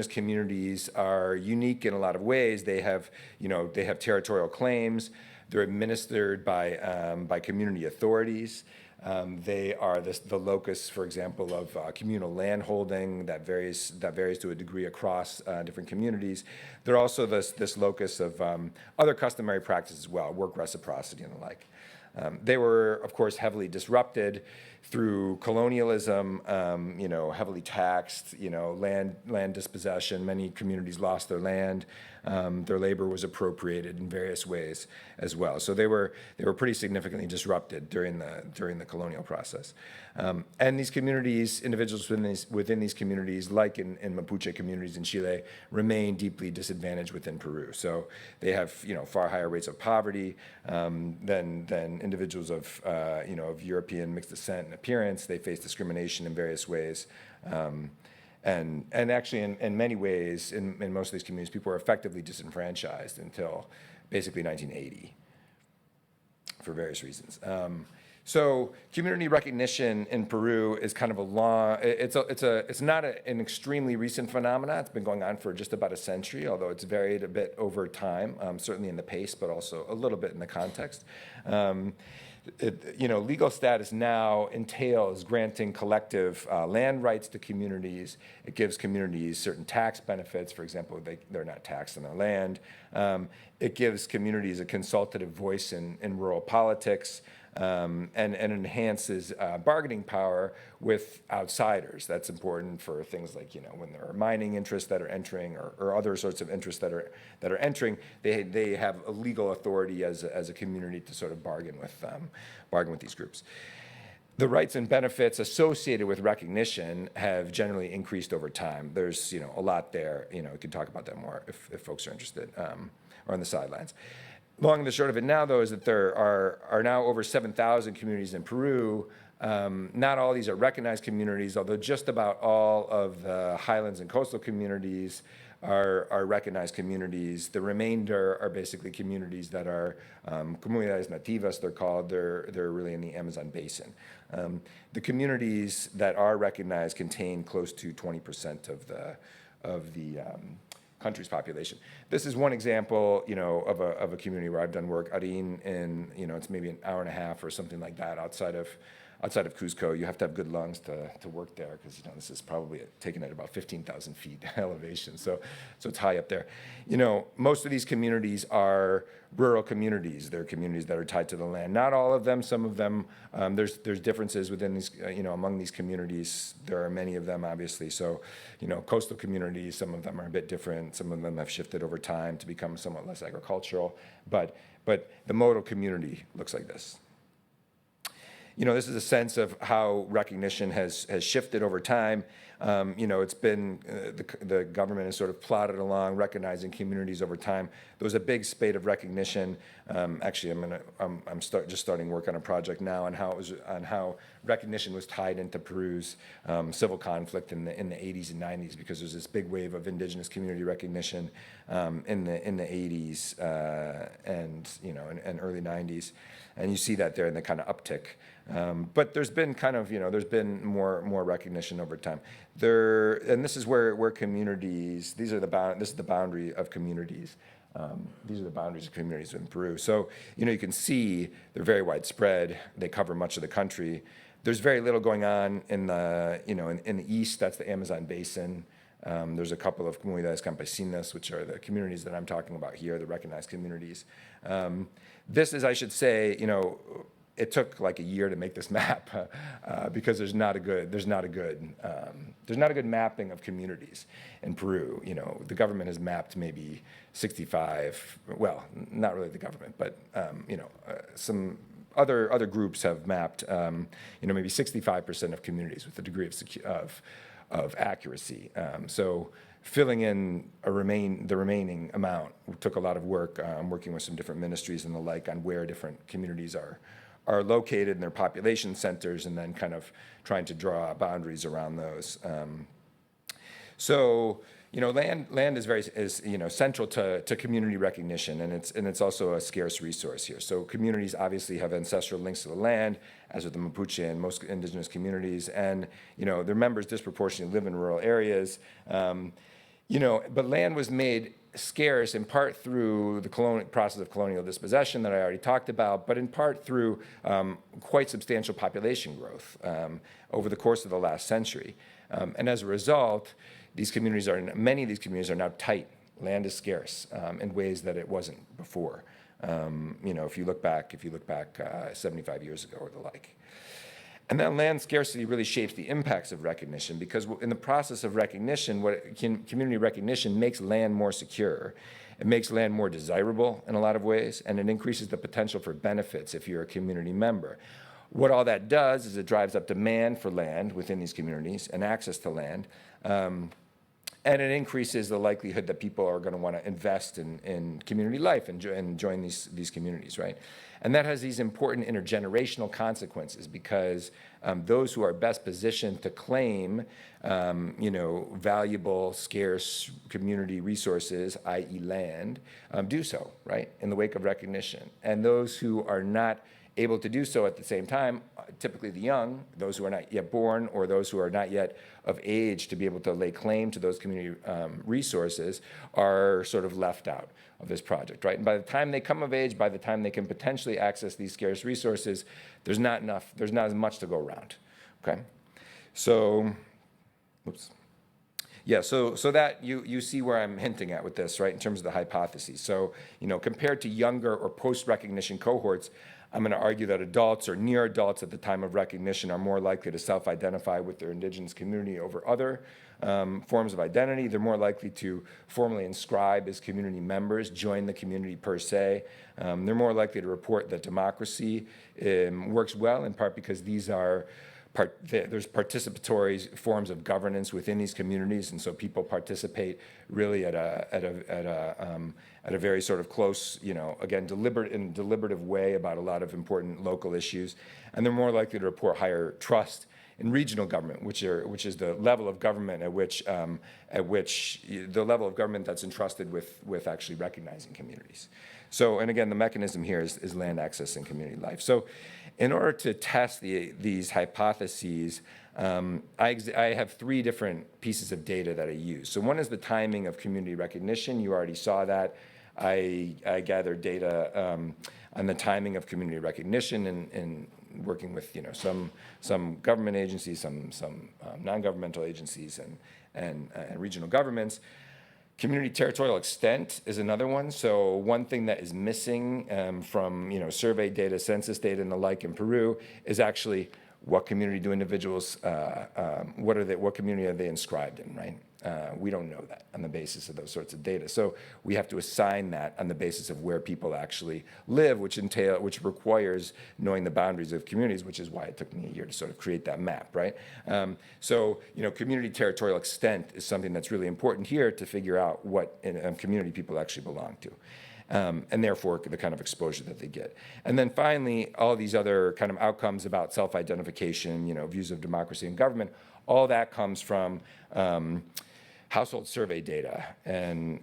communities are unique in a lot of ways. They have territorial claims. They're administered by community authorities. They are the locus, for example, of communal land holding that varies to a degree across different communities. They're also this locus of other customary practices as well, work reciprocity and the like. They were, of course, heavily disrupted through colonialism, heavily taxed, land dispossession. Many communities lost their land. Their labor was appropriated in various ways as well. So they were pretty significantly disrupted during the colonial process. And these communities, individuals within these communities, like in Mapuche communities in Chile, remain deeply disadvantaged within Peru. So they have far higher rates of poverty than individuals of European mixed descent and appearance. They face discrimination in various ways. And actually, in many ways, in most of these communities, people were effectively disenfranchised until basically 1980 for various reasons. So community recognition in Peru is kind of it's not an extremely recent phenomenon. It's been going on for just about a century, although it's varied a bit over time, certainly in the pace, but also a little bit in the context. Legal status now entails granting collective land rights to communities. It gives communities certain tax benefits. For example, they're not taxed on their land. It gives communities a consultative voice in rural politics. And enhances bargaining power with outsiders. That's important for things like when there are mining interests that are entering or other sorts of interests that are entering. They have a legal authority as a community to sort of bargain with these groups. The rights and benefits associated with recognition have generally increased over time. There's a lot there. We can talk about that more if folks are interested or on the sidelines. Long and the short of it now, though, is that there are now over 7,000 communities in Peru. Not all these are recognized communities, although just about all of the highlands and coastal communities are recognized communities. The remainder are basically communities that are comunidades nativas, they're called. They're really in the Amazon basin. The communities that are recognized contain close to 20% of the country's population. This is one example, of a community where I've done work. Arin, it's maybe an hour and a half or something like that outside of Cuzco. You have to have good lungs to work there because this is probably taken at about 15,000 feet elevation. So it's high up there. Most of these communities are rural communities. They're communities that are tied to the land. Not all of them. Some of them. There's differences within these. Among these communities, there are many of them, obviously. So, coastal communities. Some of them are a bit different. Some of them have shifted over time to become somewhat less agricultural. But the modal community looks like this. This is a sense of how recognition has shifted over time. It's been the government has sort of plodded along, recognizing communities over time. There was a big spate of recognition. Actually, I'm just starting work on a project now on how recognition was tied into Peru's civil conflict in the 80s and 90s, because there's this big wave of indigenous community recognition in the 80s and early 90s. And you see that there in the kind of uptick. But there's been there's been more recognition over time. And this is where communities, this is the boundary of communities. These are the boundaries of communities in Peru. So, you can see they're very widespread. They cover much of the country. There's very little going on in the east. That's the Amazon basin. There's a couple of comunidades campesinas, which are the communities that I'm talking about here, the recognized communities. This is, I should say, it took like a year to make this map because there's not a good mapping of communities in Peru. The government has mapped maybe 65. Well, not really the government, but some other groups have mapped maybe 65% of communities with a degree of accuracy. So filling in the remaining amount took a lot of work. I'm working with some different ministries and the like on where different communities are located in their population centers, and then kind of trying to draw boundaries around those. Land is central to community recognition, and it's also a scarce resource here. So communities obviously have ancestral links to the land, as with the Mapuche and most indigenous communities, and their members disproportionately live in rural areas. But land was made scarce in part through the process of colonial dispossession that I already talked about, but in part through quite substantial population growth over the course of the last century. And as a result, many of these communities are now tight. Land is scarce in ways that it wasn't before. If you look back 75 years ago or the like. And that land scarcity really shapes the impacts of recognition, because in the process of recognition, community recognition makes land more secure. It makes land more desirable in a lot of ways, and it increases the potential for benefits if you're a community member. What all that does is it drives up demand for land within these communities and access to land. And it increases the likelihood that people are going to want to invest in community life and join these communities, right? And that has these important intergenerational consequences, because those who are best positioned to claim, valuable, scarce community resources, i.e. land, do so, right, in the wake of recognition. And those who are not able to do so at the same time, typically the young, those who are not yet born, or those who are not yet of age to be able to lay claim to those community resources, are sort of left out of this project, right? And by the time they come of age, by the time they can potentially access these scarce resources, there's not as much to go around, okay? So, oops. Yeah, so that you see where I'm hinting at with this, right, in terms of the hypotheses. So, compared to younger or post-recognition cohorts, I'm going to argue that adults or near adults at the time of recognition are more likely to self-identify with their indigenous community over other forms of identity. They're more likely to formally inscribe as community members, join the community per se. They're more likely to report that democracy works well, in part because these are there's participatory forms of governance within these communities, and so people participate really at a very sort of close, again, deliberative way about a lot of important local issues, and they're more likely to report higher trust in regional government, which is the level of government at which the level of government that's entrusted with actually recognizing communities. So, and again, the mechanism here is land access and community life. So, in order to test these hypotheses, I have three different pieces of data that I use. So one is the timing of community recognition. You already saw that. I gathered data on the timing of community recognition and working with some government agencies, some non-governmental agencies, and regional governments. Community territorial extent is another one. So one thing that is missing from survey data, census data, and the like in Peru is actually what community do individuals, what community are they inscribed in, right? We don't know that on the basis of those sorts of data. So we have to assign that on the basis of where people actually live, which requires knowing the boundaries of communities, which is why it took me a year to sort of create that map, right? So community territorial extent is something that's really important here to figure out what community people actually belong to. And therefore the kind of exposure that they get. And then finally, all these other kind of outcomes about self-identification, views of democracy and government, all that comes from household survey data. And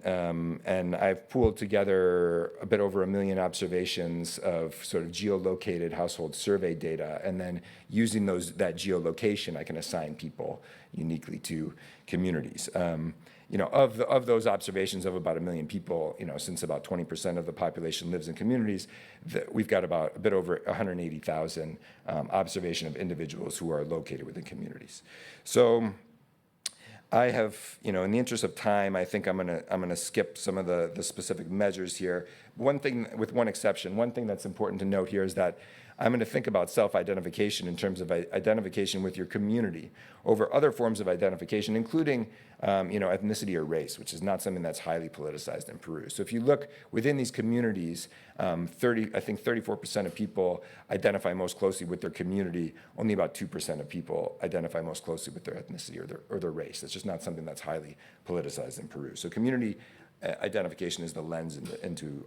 I've pooled together a bit over 1 million observations of sort of geolocated household survey data. And then using that geolocation, I can assign people uniquely to communities. Of those observations of about 1 million people, since about 20% of the population lives in communities, we've got about a bit over 180,000 observation of individuals who are located within communities. So I have, in the interest of time, I think I'm gonna skip some of the specific measures here. One thing, with one exception, one thing that's important to note here is that I'm going to think about self-identification in terms of identification with your community over other forms of identification, including ethnicity or race, which is not something that's highly politicized in Peru. So if you look within these communities, I think 34% of people identify most closely with their community. Only about 2% of people identify most closely with their ethnicity or their race. It's just not something that's highly politicized in Peru. So community identification is the lens into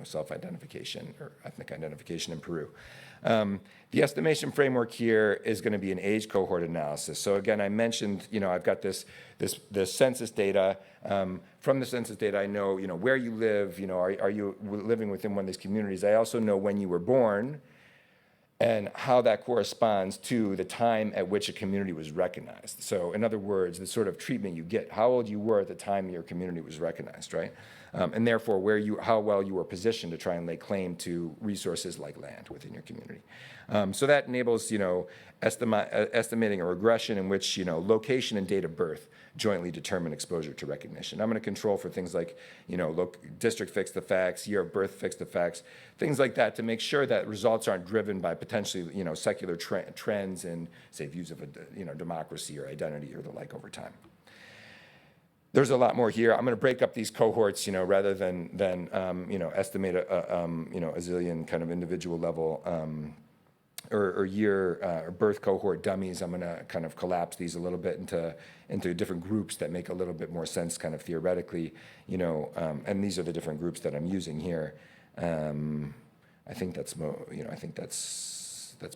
self-identification or ethnic identification in Peru. The estimation framework here is going to be an age cohort analysis. So again, I mentioned, I've got this census data. From the census data, I know, where you live. Are you living within one of these communities? I also know when you were born, and how that corresponds to the time at which a community was recognized. So in other words, the sort of treatment you get, how old you were at the time your community was recognized, right? And therefore, how well you were positioned to try and lay claim to resources like land within your community. So that enables, estimating a regression in which, location and date of birth jointly determine exposure to recognition. I'm going to control for things like, district fixed effects, year of birth fixed effects, things like that, to make sure that results aren't driven by potentially, secular trends in, say, views of democracy or identity or the like over time. There's a lot more here. I'm going to break up these cohorts, rather than estimate a zillion kind of individual level or year or birth cohort dummies. I'm going to kind of collapse these a little bit into different groups that make a little bit more sense, kind of theoretically, and these are the different groups that I'm using here. I think that's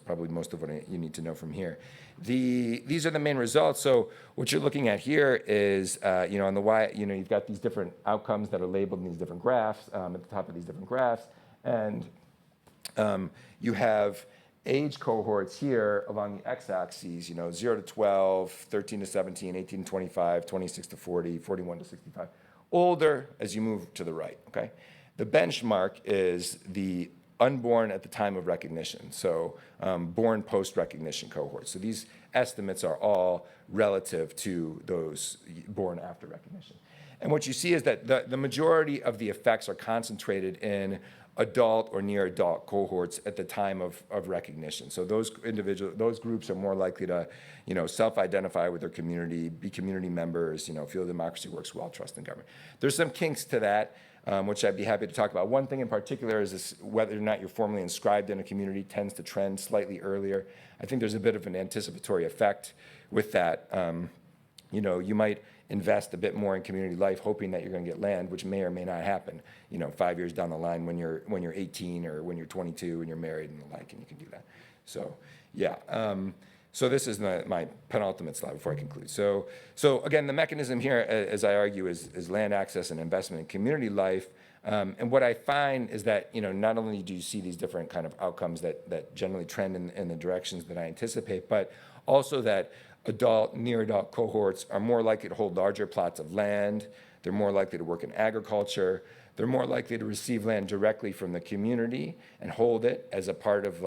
probably most of what you need to know from here. These are the main results. So what you're looking at here is, on the Y, you've got these different outcomes that are labeled in these different graphs, at the top of these different graphs. And you have age cohorts here along the x-axis, 0 to 12, 13 to 17, 18 to 25, 26 to 40, 41 to 65. Older as you move to the right, okay? The benchmark is the unborn at the time of recognition, so born post-recognition cohorts. So these estimates are all relative to those born after recognition. And what you see is that the majority of the effects are concentrated in adult or near adult cohorts at the time of recognition. So those groups are more likely to, self-identify with their community, be community members, feel democracy works well, trust in government. There's some kinks to that, which I'd be happy to talk about. One thing in particular is this, whether or not you're formally inscribed in a community tends to trend slightly earlier. I think there's a bit of an anticipatory effect with that. You might invest a bit more in community life, hoping that you're going to get land, which may or may not happen, 5 years down the line when you're 18 or when you're 22 and you're married and the like, and you can do that. So, yeah. So this is my penultimate slide before I conclude. So again, the mechanism here, as I argue, is land access and investment in community life. And what I find is that, not only do you see these different kind of outcomes that generally trend in the directions that I anticipate, but also that adult, near adult cohorts are more likely to hold larger plots of land. They're more likely to work in agriculture. They're more likely to receive land directly from the community and hold it as a part of,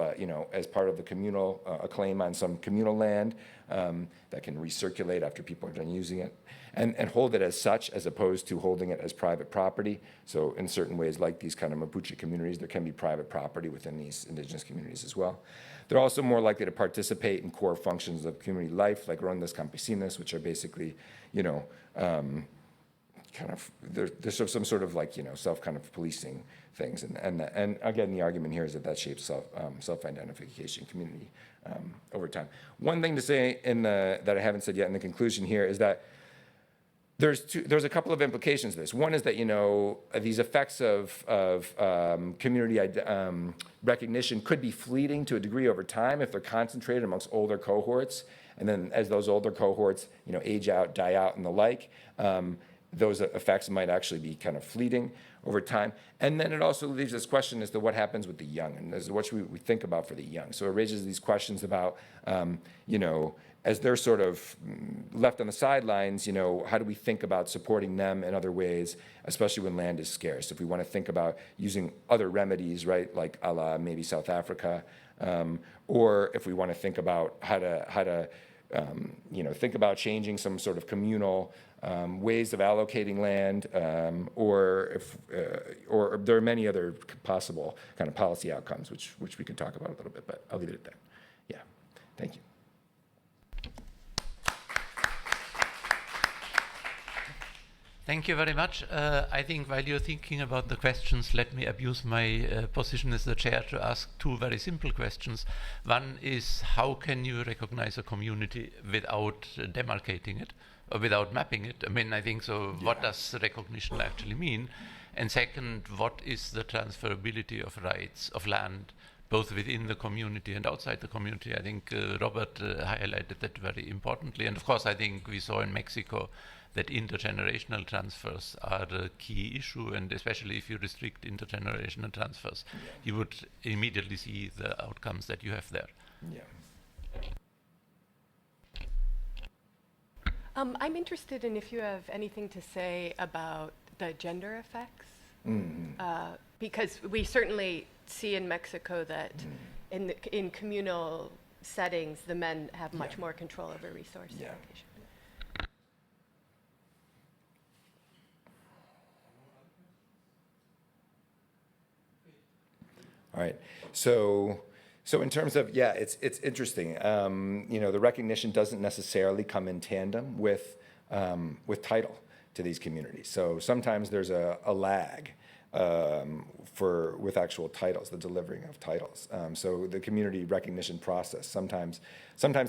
as part of the communal, a claim on some communal land that can recirculate after people are done using it, and hold it as such as opposed to holding it as private property. So in certain ways, like these kind of Mapuche communities, there can be private property within these indigenous communities as well. They're also more likely to participate in core functions of community life, like rondas campesinas, which are basically, kind of, there's some sort of like, self kind of policing things. And again, the argument here is that shapes self-identification community over time. One thing to say that I haven't said yet in the conclusion here is that there's a couple of implications to this. One is that, these effects of community recognition could be fleeting to a degree over time if they're concentrated amongst older cohorts. And then as those older cohorts, age out, die out, and the like, those effects might actually be kind of fleeting over time. And then it also leaves this question as to what happens with the young, and this is what we think about for the young. So it raises these questions about, as they're sort of left on the sidelines, how do we think about supporting them in other ways, especially when land is scarce? If we want to think about using other remedies, right, like a la maybe South Africa, or if we want to think about how to think about changing some sort of communal ways of allocating land, or there are many other possible kind of policy outcomes, which we could talk about a little bit, but I'll leave it at that. Yeah, thank you. Thank you very much. I think while you're thinking about the questions, let me abuse my position as the chair to ask two very simple questions. One is, how can you recognize a community without demarcating it or without mapping it? I mean, I think so. Yeah. What does recognition actually mean? And second, what is the transferability of rights of land, both within the community and outside the community? I think Robert highlighted that very importantly. And of course, I think we saw in Mexico that intergenerational transfers are the key issue, and especially if you restrict intergenerational transfers, you would immediately see the outcomes that you have there. Yeah. I'm interested in if you have anything to say about the gender effects, because we certainly see in Mexico that in communal settings, the men have much more control over resource allocation. All right. So in terms of, yeah, it's interesting. The recognition doesn't necessarily come in tandem with title to these communities. So sometimes there's a lag with actual titles, the delivering of titles. So the community recognition process sometimes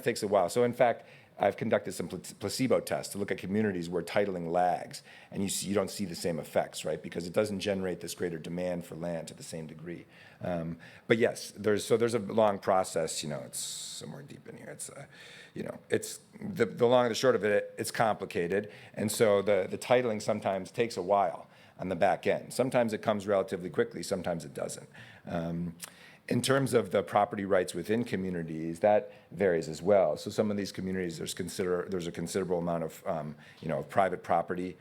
takes a while. So in fact, I've conducted some placebo tests to look at communities where titling lags, and you don't see the same effects, right? Because it doesn't generate this greater demand for land to the same degree. But yes, there's a long process. It's somewhere deep in here. It's the long and the short of it. It's complicated, and so the titling sometimes takes a while on the back end. Sometimes it comes relatively quickly. Sometimes it doesn't. In terms of the property rights within communities, that varies as well. So some of these communities, there's a considerable amount of private property.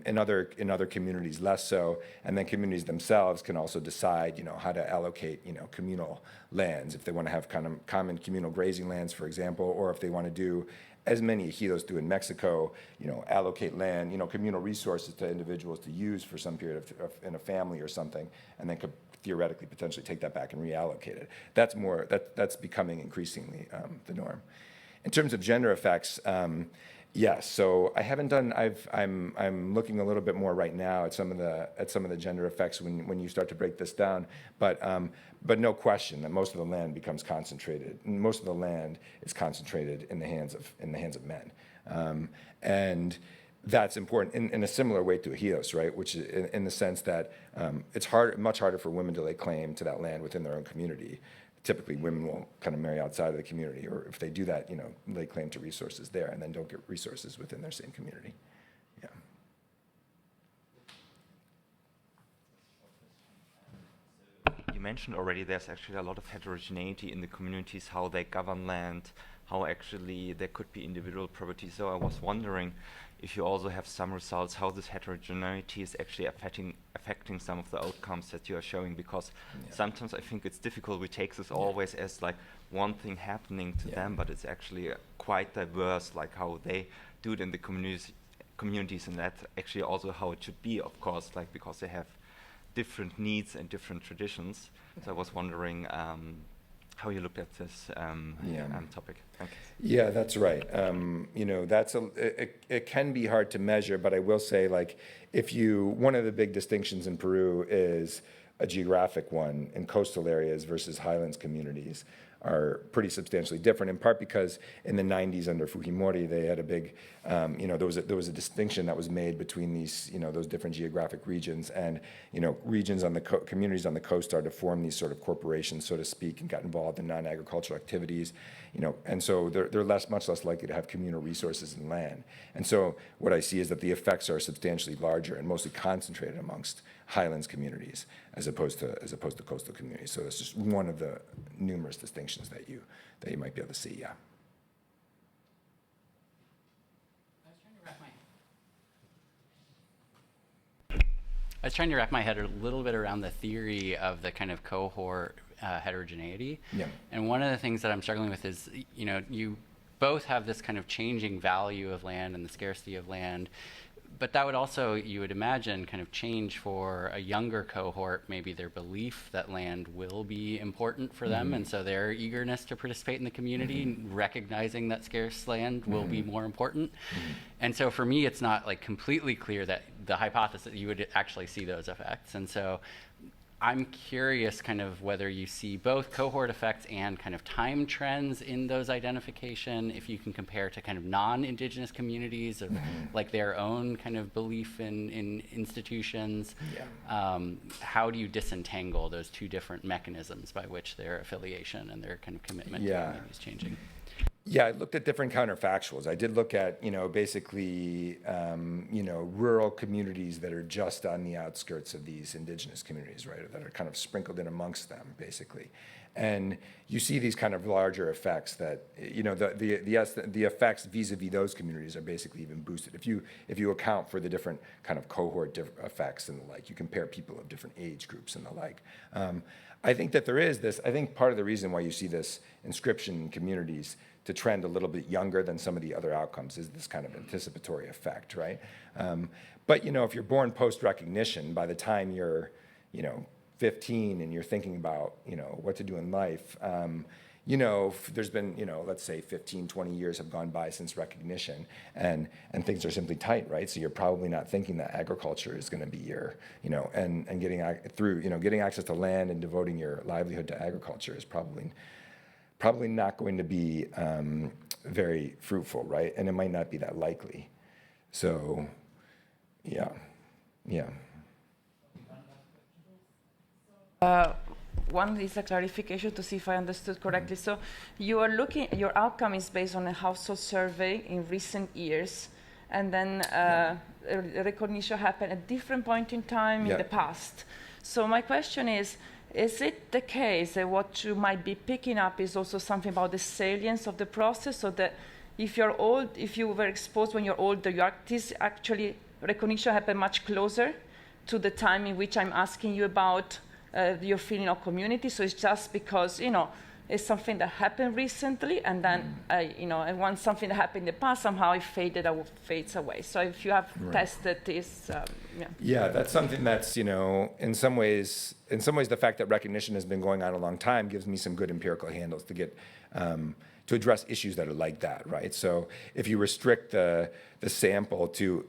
In other communities, less so. And then communities themselves can also decide, how to allocate, communal lands, if they want to have kind of common communal grazing lands, for example, or if they want to do, as many ejidos do in Mexico, allocate land, communal resources to individuals to use for some period in a family or something, and then could theoretically potentially take that back and reallocate it. That's becoming increasingly the norm. In terms of gender effects, yes. So I haven't done. I'm looking a little bit more right now at some of the gender effects when you start to break this down. But no question that most of the land becomes concentrated. Most of the land is concentrated in the hands of men, and that's important in a similar way to ejidos, right? Which is in the sense that it's much harder for women to lay claim to that land within their own community. Typically, women will kind of marry outside of the community, or if they do that, lay claim to resources there and then don't get resources within their same community. Yeah. You mentioned already there's actually a lot of heterogeneity in the communities, how they govern land, how actually there could be individual property. So I was wondering if you also have some results, how this heterogeneity is actually affecting some of the outcomes that you are showing, because sometimes I think it's difficult. We take this always as like one thing happening to them, but it's actually quite diverse, like how they do it in the communities, and that's actually also how it should be, of course, like because they have different needs and different traditions. So I was wondering how you looked at this topic. Thank you. Yeah, that's right. It can be hard to measure, but I will say, like, one of the big distinctions in Peru is a geographic one, in coastal areas versus highlands communities are pretty substantially different, in part because in the 90s under Fujimori, they had a big, there was a distinction that was made between these, those different geographic regions, and, regions on the communities on the coast started to form these sort of corporations, so to speak, and got involved in non-agricultural activities, and so they're much less likely to have communal resources and land. And so what I see is that the effects are substantially larger and mostly concentrated amongst highlands communities as opposed to coastal communities. So that's just one of the numerous distinctions that you might be able to see. Yeah. I was trying to wrap my head a little bit around the theory of the kind of cohort heterogeneity. Yeah. And one of the things that I'm struggling with is, you both have this kind of changing value of land and the scarcity of land, but that would also, you would imagine, kind of change for a younger cohort, maybe their belief that land will be important for them, and so their eagerness to participate in the community, recognizing that scarce land will be more important. And so for me, it's not like completely clear that the hypothesis, you would actually see those effects. And so I'm curious kind of whether you see both cohort effects and kind of time trends in those identification, if you can compare to kind of non-Indigenous communities of like their own kind of belief in institutions. How do you disentangle those two different mechanisms by which their affiliation and their kind of commitment to the community is changing? Yeah, I looked at different counterfactuals. I did look at, basically, rural communities that are just on the outskirts of these indigenous communities, right, or that are kind of sprinkled in amongst them, basically. And you see these kind of larger effects that, the effects vis-a-vis those communities are basically even boosted. If you account for the different kind of cohort effects and the like, you compare people of different age groups and the like. I think that there is this, I think part of the reason why you see this inscription in communities to trend a little bit younger than some of the other outcomes is this kind of anticipatory effect, right? But, if you're born post-recognition, by the time you're, 15 and you're thinking about, what to do in life, there's been, let's say 15, 20 years have gone by since recognition, and things are simply tight, right? So you're probably not thinking that agriculture is going to be your, and getting getting access to land and devoting your livelihood to agriculture is probably not going to be very fruitful, right? And it might not be that likely. So, yeah. One is a clarification to see if I understood correctly. So you are your outcome is based on a household survey in recent years, and then recognition happened at different point in time in the past. So my question is it the case that what you might be picking up is also something about the salience of the process, so that if you were exposed when you're older, this actually recognition happened much closer to the time in which I'm asking you about your feeling of community? So it's just because, it's something that happened recently, and then, and once something that happened in the past, somehow it fades away. So if you have tested this, Yeah, that's something that's, in some ways, the fact that recognition has been going on a long time gives me some good empirical handles to get, to address issues that are like that, right? So if you restrict the sample to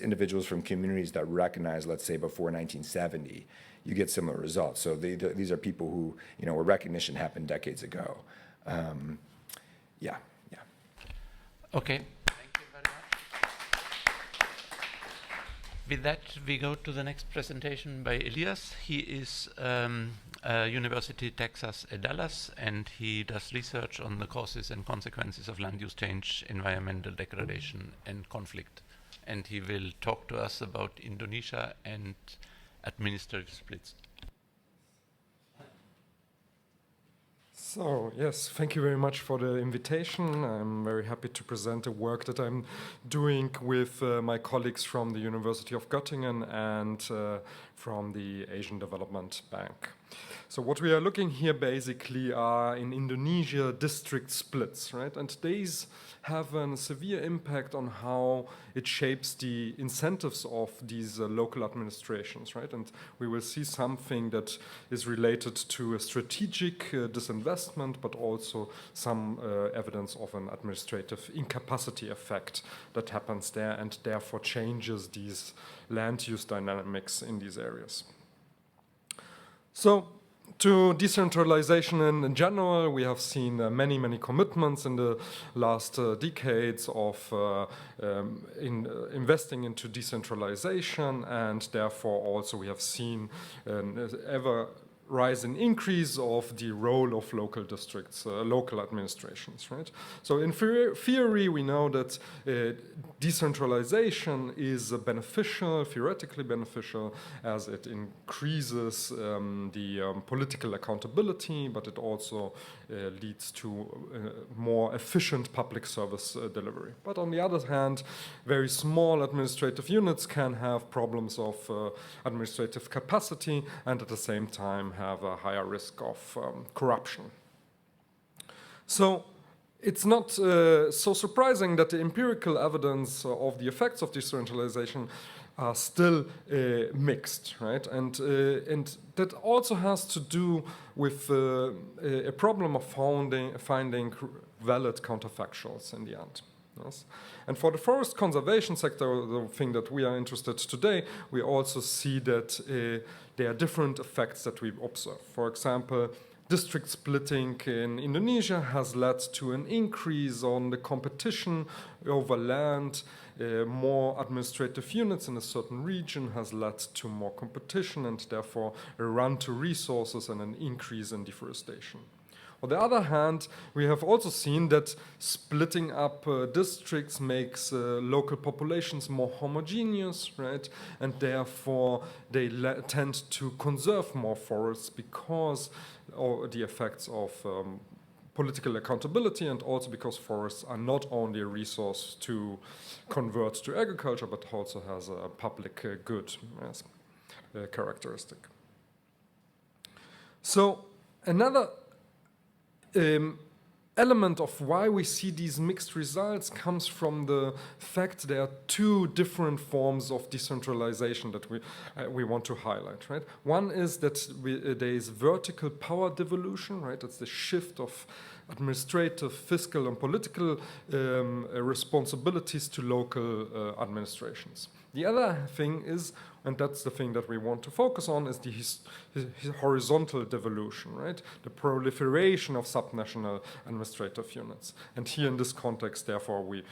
individuals from communities that recognize, let's say, before 1970, you get similar results. So these are people who, where recognition happened decades ago. Yeah. Okay, thank you very much. With that, we go to the next presentation by Elías. He is University Texas at Dallas, and he does research on the causes and consequences of land use change, environmental degradation, and conflict. And he will talk to us about Indonesia and administrative splits. So, yes, thank you very much for the invitation. I'm very happy to present the work that I'm doing with my colleagues from the University of Göttingen and from the Asian Development Bank. So what we are looking here basically are in Indonesia district splits, right? And these have a severe impact on how it shapes the incentives of these local administrations, right? And we will see something that is related to a strategic disinvestment, but also some evidence of an administrative incapacity effect that happens there and therefore changes these land use dynamics in these areas. So, to decentralization in general, we have seen many commitments in the last decades of investing into decentralization, and therefore also we have seen an ever rising increase of the role of local districts, local administrations, right? So in theory, we know that decentralization is beneficial, theoretically beneficial, as it increases the political accountability, but it also leads to more efficient public service delivery. But on the other hand, very small administrative units can have problems of administrative capacity, and at the same time have a higher risk of corruption. So it's not so surprising that the empirical evidence of the effects of decentralization are still mixed, right? And that also has to do with a problem of finding valid counterfactuals in the end. Yes. And for the forest conservation sector, the thing that we are interested today, we also see that there are different effects that we observe. For example, district splitting in Indonesia has led to an increase on the competition over land. More administrative units in a certain region has led to more competition and therefore a run to resources and an increase in deforestation. On the other hand, we have also seen that splitting up districts makes local populations more homogeneous, right? And therefore, they tend to conserve more forests because of the effects of political accountability, and also because forests are not only a resource to convert to agriculture, but also has a public good as characteristic. So another element of why we see these mixed results comes from the fact there are two different forms of decentralization that we want to highlight, right? One is that there is vertical power devolution, right? That's the shift of administrative, fiscal, and political responsibilities to local administrations. The other thing is, and that's the thing that we want to focus on, is the horizontal devolution, right? The proliferation of subnational administrative units. And here in this context, therefore, we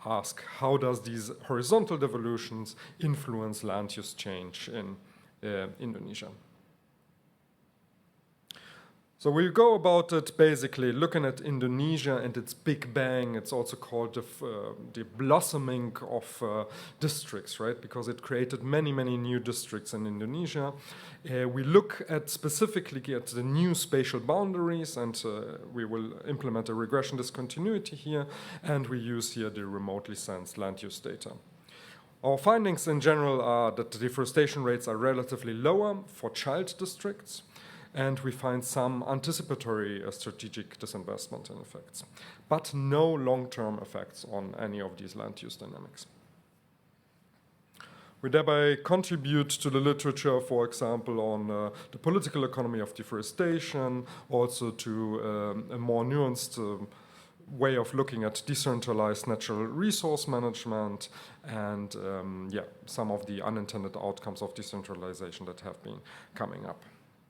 ask, how does these horizontal devolutions influence land use change in Indonesia? So we go about it basically looking at Indonesia and its Big Bang. It's also called the blossoming of districts, right? Because it created many, many new districts in Indonesia. We look at specifically at the new spatial boundaries, and we will implement a regression discontinuity here, and we use here the remotely sensed land use data. Our findings in general are that the deforestation rates are relatively lower for child districts, and we find some anticipatory strategic disinvestment in effects, but no long-term effects on any of these land use dynamics. We thereby contribute to the literature, for example, on the political economy of deforestation, also to a more nuanced way of looking at decentralized natural resource management and some of the unintended outcomes of decentralization that have been coming up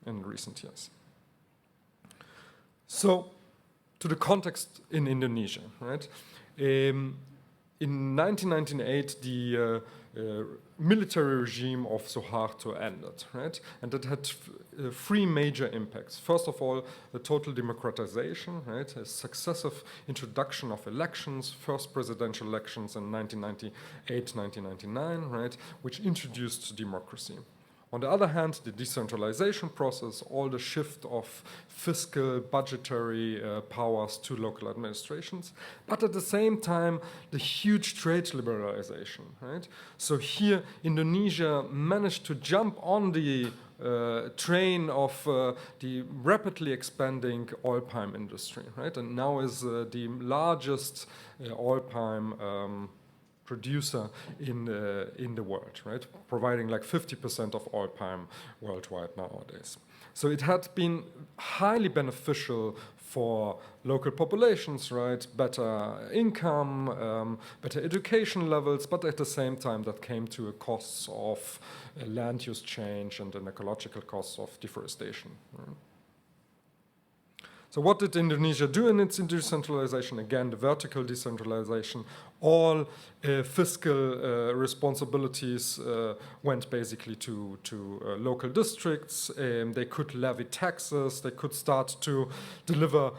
in recent years. So, to the context in Indonesia, right? In 1998, the military regime of Suharto ended, right? And that had three major impacts. First of all, the total democratization, right? A successive introduction of elections, first presidential elections in 1998, 1999, right? Which introduced democracy. On the other hand, the decentralization process, all the shift of fiscal, budgetary powers to local administrations, but at the same time, the huge trade liberalization, right? So here, Indonesia managed to jump on the train of the rapidly expanding oil palm industry, right? And now is the largest oil palm producer in the world, right? Providing like 50% of oil palm worldwide nowadays. So it had been highly beneficial for local populations, right? Better income, better education levels, but at the same time that came to a cost of land use change and an ecological cost of deforestation. Right? So what did Indonesia do in its decentralization? Again, the vertical decentralization. All fiscal responsibilities went basically to local districts. They could levy taxes. They could start to deliver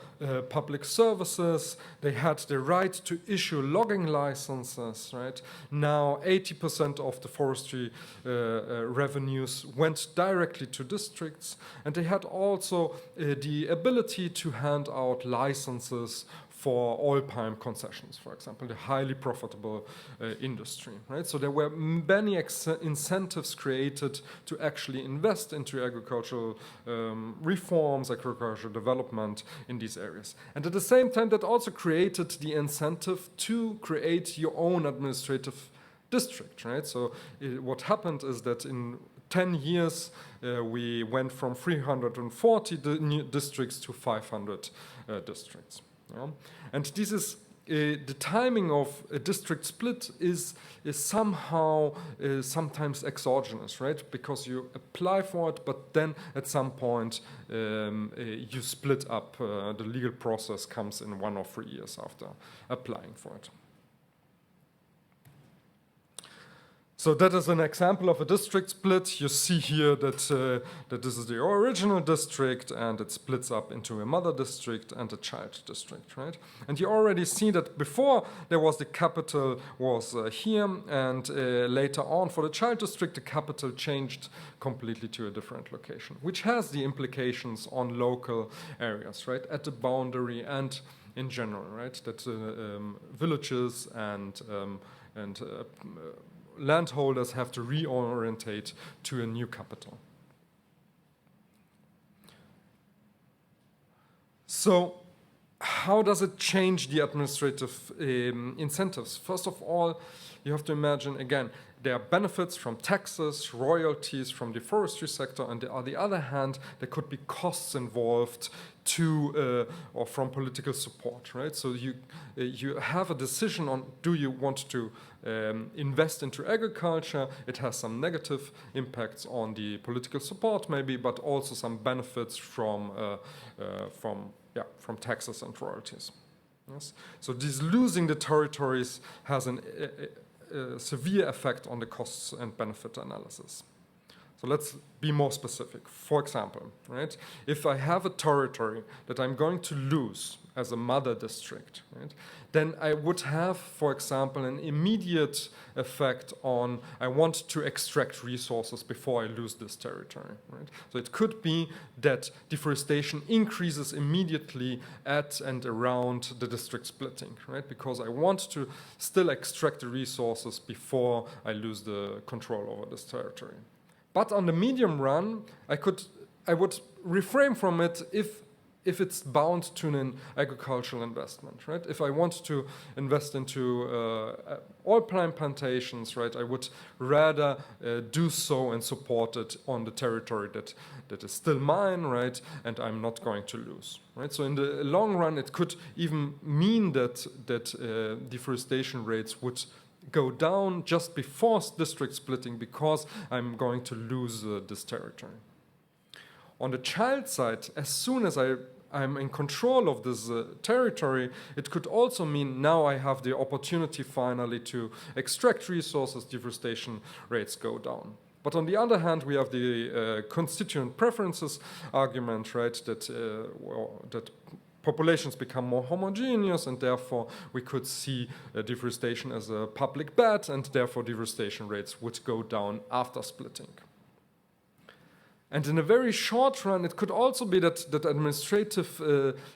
public services. They had the right to issue logging licenses. Right now, 80% of the forestry revenues went directly to districts, and they had also the ability to hand out licenses for oil palm concessions, for example, the highly profitable industry, right? So there were many incentives created to actually invest into agricultural reforms, agricultural development in these areas. And at the same time, that also created the incentive to create your own administrative district, right? So what happened is that in 10 years, we went from 340 districts to 500 districts. Yeah? And this is the timing of a district split is somehow sometimes exogenous, right? Because you apply for it, but then at some point you split up. The legal process comes in 1 or 3 years after applying for it. So that is an example of a district split. You see here that this is the original district, and it splits up into a mother district and a child district, right? And you already see that before there was the capital was here, and later on for the child district, the capital changed completely to a different location, which has the implications on local areas, right? At the boundary and in general, right? That villages and landholders have to reorientate to a new capital. So how does it change the administrative incentives? First of all, you have to imagine, again, there are benefits from taxes, royalties from the forestry sector, and on the other hand, there could be costs involved or from political support, right? So you have a decision on, do you want to invest into agriculture? It has some negative impacts on the political support maybe, but also some benefits from taxes and royalties. Yes? So this losing the territories has a severe effect on the costs and benefit analysis. So let's be more specific. For example, right, if I have a territory that I'm going to lose as a mother district, right, then I would have, for example, an immediate effect on I want to extract resources before I lose this territory. Right? So it could be that deforestation increases immediately at and around the district splitting, right? Because I want to still extract the resources before I lose the control over this territory. But on the medium run, I would refrain from it if it's bound to an agricultural investment, right? If I want to invest into oil palm plantations, right, I would rather do so and support it on the territory that is still mine, right, and I'm not going to lose, right? So in the long run, it could even mean that deforestation rates would go down just before district splitting because I'm going to lose this territory. On the child side, as soon as I'm in control of this territory, it could also mean now I have the opportunity finally to extract resources, deforestation rates go down. But on the other hand, we have the constituent preferences argument, right, that populations become more homogeneous, and therefore we could see deforestation as a public bad, and therefore deforestation rates would go down after splitting. And in a very short run, it could also be that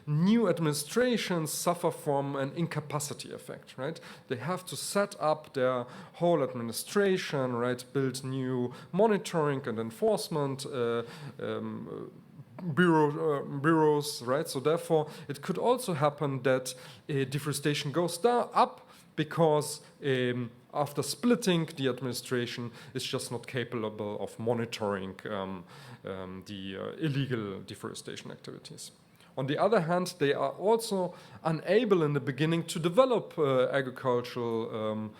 new administrations suffer from an incapacity effect, right? They have to set up their whole administration, right? Build new monitoring and enforcement bureaus, right? So therefore, it could also happen that deforestation goes up because after splitting, the administration is just not capable of monitoring the illegal deforestation activities. On the other hand, they are also unable in the beginning to develop agricultural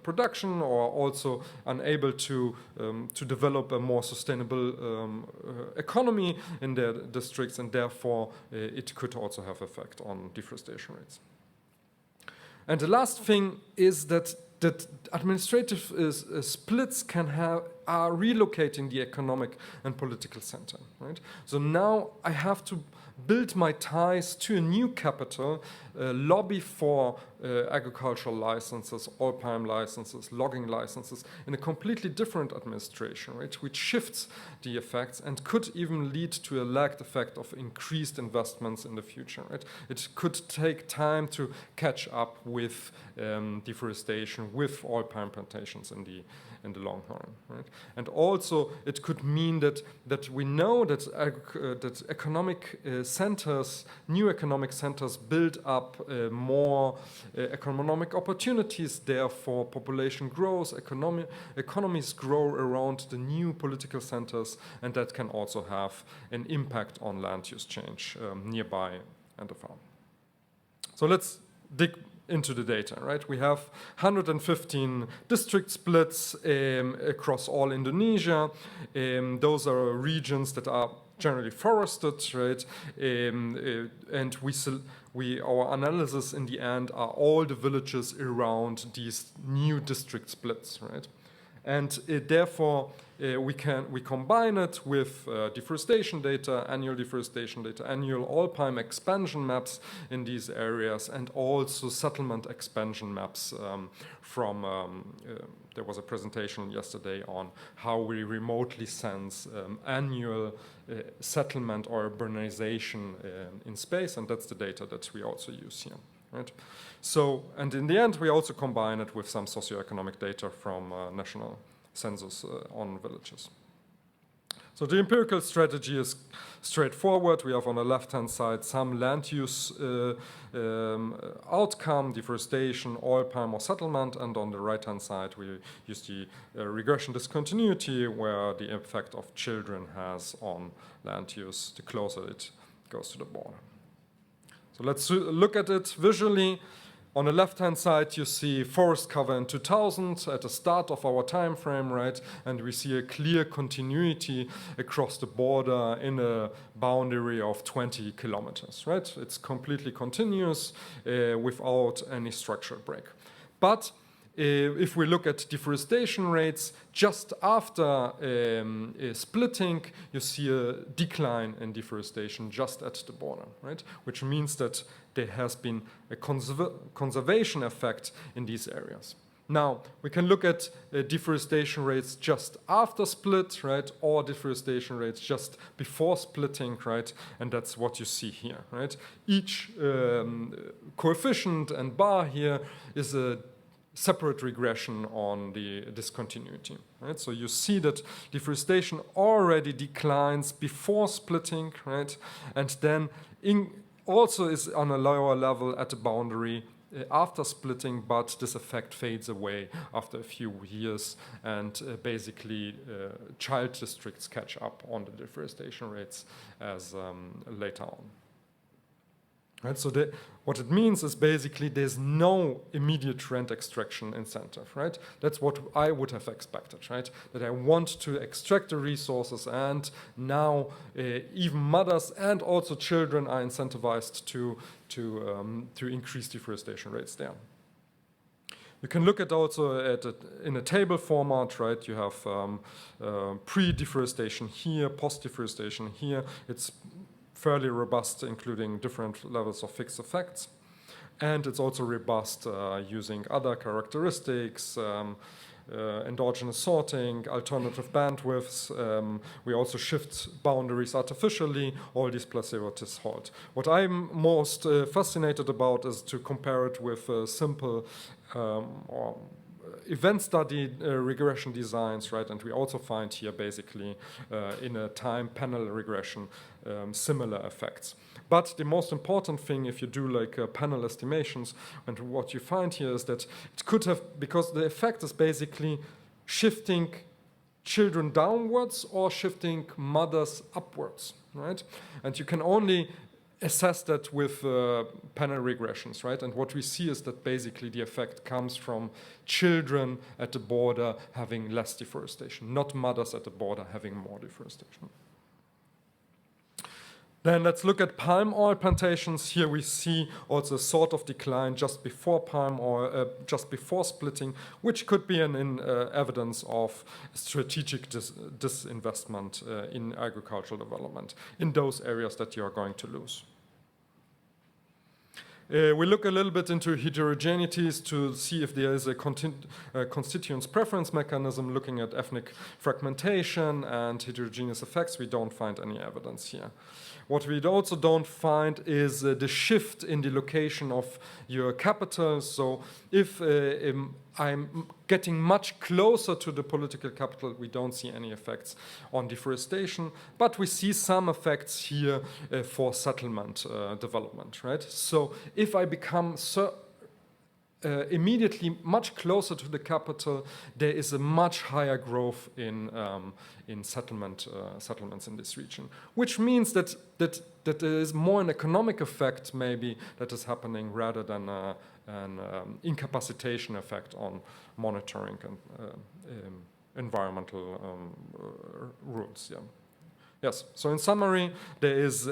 production, or also unable to develop a more sustainable economy in their districts, and therefore it could also have effect on deforestation rates. And the last thing is that administrative splits are relocating the economic and political center, right? So now I have to build my ties to a new capital, lobby for agricultural licenses, oil palm licenses, logging licenses in a completely different administration, right? Which shifts the effects and could even lead to a lagged effect of increased investments in the future, right? It could take time to catch up with deforestation, with oil palm plantations in the long run, right? And also it could mean that we know that economic centers, new economic centers, build up more economic opportunities. Therefore, population grows, economies grow around the new political centers, and that can also have an impact on land use change nearby and afar. So let's dig into the data, right? We have 115 district splits across all Indonesia. Those are regions that are generally forested, right? And our analysis in the end are all the villages around these new district splits, right? And therefore, we combine it with deforestation data, annual oil palm expansion maps in these areas, and also settlement expansion maps there was a presentation yesterday on how we remotely sense annual settlement or urbanization in space, and that's the data that we also use here, right? So, and in the end, we also combine it with some socioeconomic data from national census on villages. So the empirical strategy is straightforward. We have on the left-hand side some land use outcome, deforestation, oil palm or settlement, and on the right-hand side we use the regression discontinuity, where the effect of children has on land use the closer it goes to the border. So let's look at it visually. On the left-hand side, you see forest cover in 2000 at the start of our time frame, right? And we see a clear continuity across the border in a boundary of 20 kilometers, right? It's completely continuous without any structural break. But if we look at deforestation rates, just after splitting, you see a decline in deforestation just at the border, right? Which means that there has been a conservation effect in these areas. Now, we can look at deforestation rates just after split, right? Or deforestation rates just before splitting, right? And that's what you see here, right? Each coefficient and bar here is a separate regression on the discontinuity, right? So you see that deforestation already declines before splitting, right? And then also is on a lower level at the boundary after splitting, but this effect fades away after a few years, and basically child districts catch up on the deforestation rates as later on. Right, so what it means is basically there's no immediate rent extraction incentive, right? That's what I would have expected, right? That I want to extract the resources, and now even mothers and also children are incentivized to increase deforestation rates there. You can look at also at it in a table format, right? You have pre-deforestation here, post-deforestation here. It's fairly robust, including different levels of fixed effects. And it's also robust using other characteristics, endogenous sorting, alternative bandwidths. We also shift boundaries artificially. All these placebo-tests hold. What I'm most fascinated about is to compare it with simple or event study regression designs, right? And we also find here basically in a time panel regression similar effects. But the most important thing, if you do like panel estimations, and what you find here is that it could have, because the effect is basically shifting children downwards or shifting mothers upwards, right? And you can only assess that with panel regressions, right? And what we see is that basically the effect comes from children at the border having less deforestation, not mothers at the border having more deforestation. Then let's look at palm oil plantations. Here we see also a sort of decline just before palm oil, just before splitting, which could be an evidence of strategic disinvestment in agricultural development in those areas that you are going to lose. We look a little bit into heterogeneities to see if there is a constituents preference mechanism looking at ethnic fragmentation and heterogeneous effects. We don't find any evidence here. What we also don't find is the shift in the location of your capital. So if I'm getting much closer to the political capital, we don't see any effects on deforestation, but we see some effects here for settlement development, right? So if I become immediately much closer to the capital, there is a much higher growth in settlements in this region, which means that there is more an economic effect maybe that is happening rather than an incapacitation effect on monitoring and environmental rules. Yeah. Yes, so in summary, there is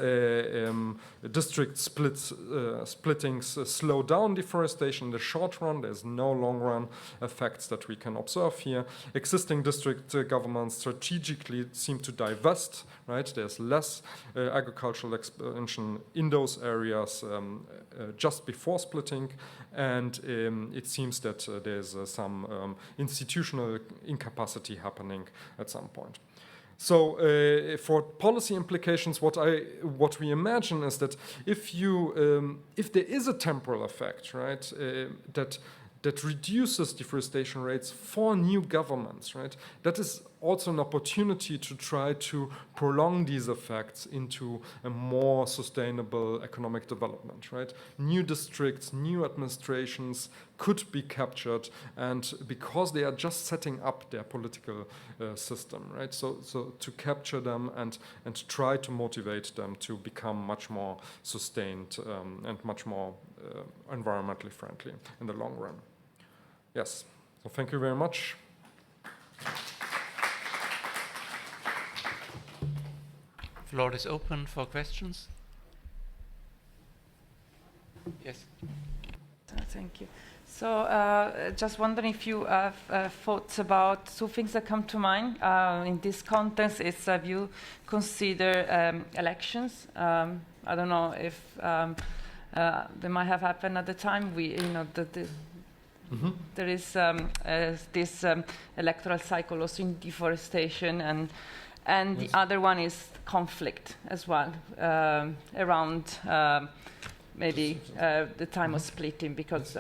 district splittings slow down deforestation in the short run. There's no long run effects that we can observe here. Existing district governments strategically seem to divest, right? There's less agricultural expansion in those areas just before splitting, and it seems that there's some institutional incapacity happening at some point. So for policy implications, what we imagine is that if there is a temporal effect, right, that that reduces deforestation rates for new governments, right? That is also an opportunity to try to prolong these effects into a more sustainable economic development, right? New districts, new administrations could be captured, and because they are just setting up their political system, right? So to capture them and try to motivate them to become much more sustained and much more environmentally friendly in the long run. Yes, so thank you very much. Floor is open for questions. Yes. Thank you. So just wondering if you have thoughts about two things that come to mind in this context. Is have you consider elections? I don't know if they might have happened at the time. There is this electoral cycle also in deforestation, and the other one is conflict as well around maybe the time of splitting, because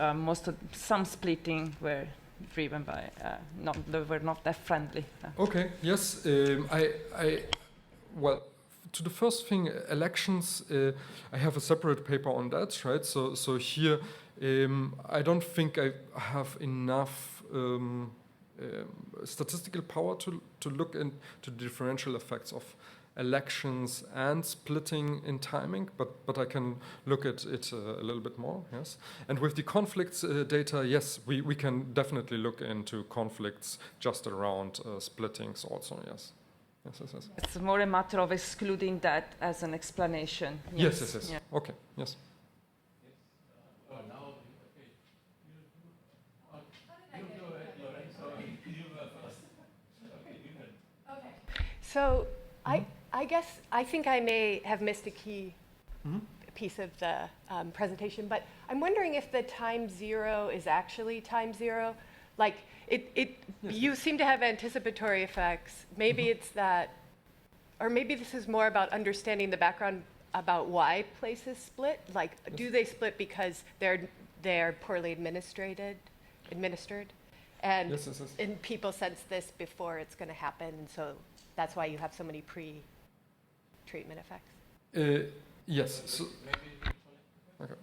some splitting were driven by they were not that friendly. Okay. Yes. Well, to the first thing, elections. I have a separate paper on that, right? So here. I don't think I have enough statistical power to look into the differential effects of elections and splitting in timing, but I can look at it a little bit more, yes. And with the conflicts data, yes, we can definitely look into conflicts just around splittings also, yes. Yes. It's more a matter of excluding that as an explanation. Yes. Yeah. Okay, yes. So I think I may have missed a key piece of the presentation, but I'm wondering if the time zero is actually time zero. Like you seem to have anticipatory effects. Maybe it's that, or maybe this is more about understanding the background about why places split. Like, do they split because they're poorly administered? And, and people sense this before it's going to happen, and so that's why you have so many pre-treatment effects. Yes. So, okay.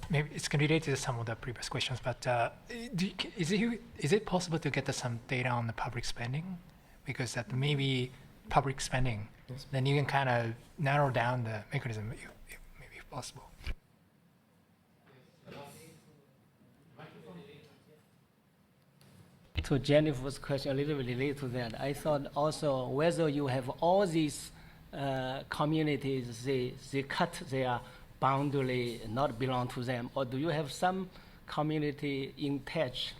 Maybe it's related to some of the previous questions, but is it possible to get some data on the public spending? Because that maybe public spending, yes. Then you can kind of narrow down the mechanism, maybe if possible. To Jennifer's question, a little bit related to that, I thought also whether you have all these communities, they cut their boundary not belong to them, or do you have some community in touch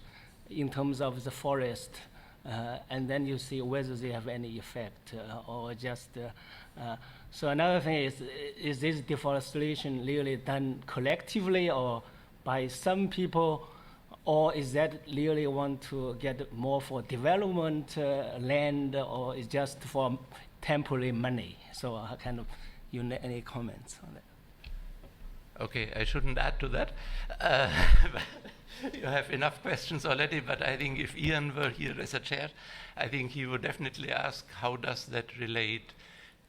in terms of the forest, and then you see whether they have any effect or just. So another thing is this deforestation really done collectively or by some people, or is that really want to get more for development land, or is just for temporary money? So kind of, any comments on that? Okay, I shouldn't add to that. You have enough questions already, but I think if Ian were here as a chair, I think he would definitely ask how does that relate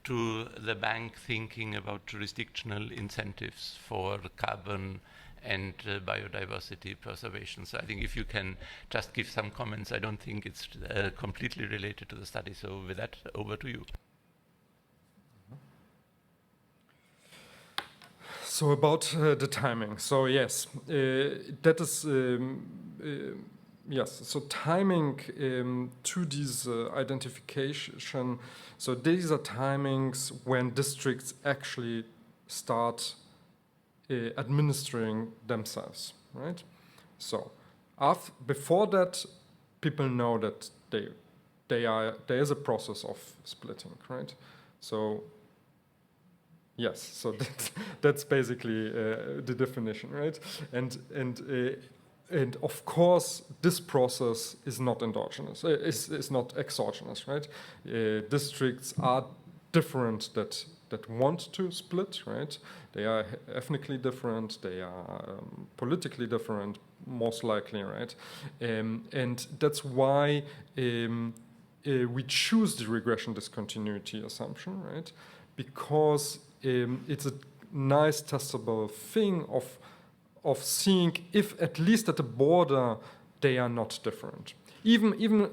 to the bank thinking about jurisdictional incentives for carbon and biodiversity preservation. So I think if you can just give some comments, I don't think it's completely related to the study. So with that, over to you. So about the timing. So yes, that is yes. So timing to these identification. So these are timings when districts actually start administering themselves, right? So before that, people know that they there is a process of splitting, right? So yes, so that's basically the definition, right? And of course, this process is not endogenous. Is not exogenous, right? Districts are different that want to split, right? They are ethnically different. They are politically different, most likely, right? And that's why we choose the regression discontinuity assumption, right? Because it's a nice testable thing of seeing if at least at the border they are not different. Even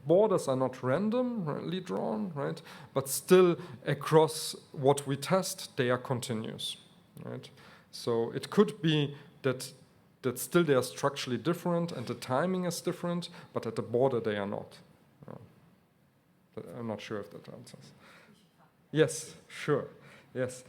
borders are not randomly drawn, right? But still across what we test, they are continuous, right? So it could be that still they are structurally different and the timing is different, but at the border they are not. I'm not sure if that answers. Yes, sure. Yes.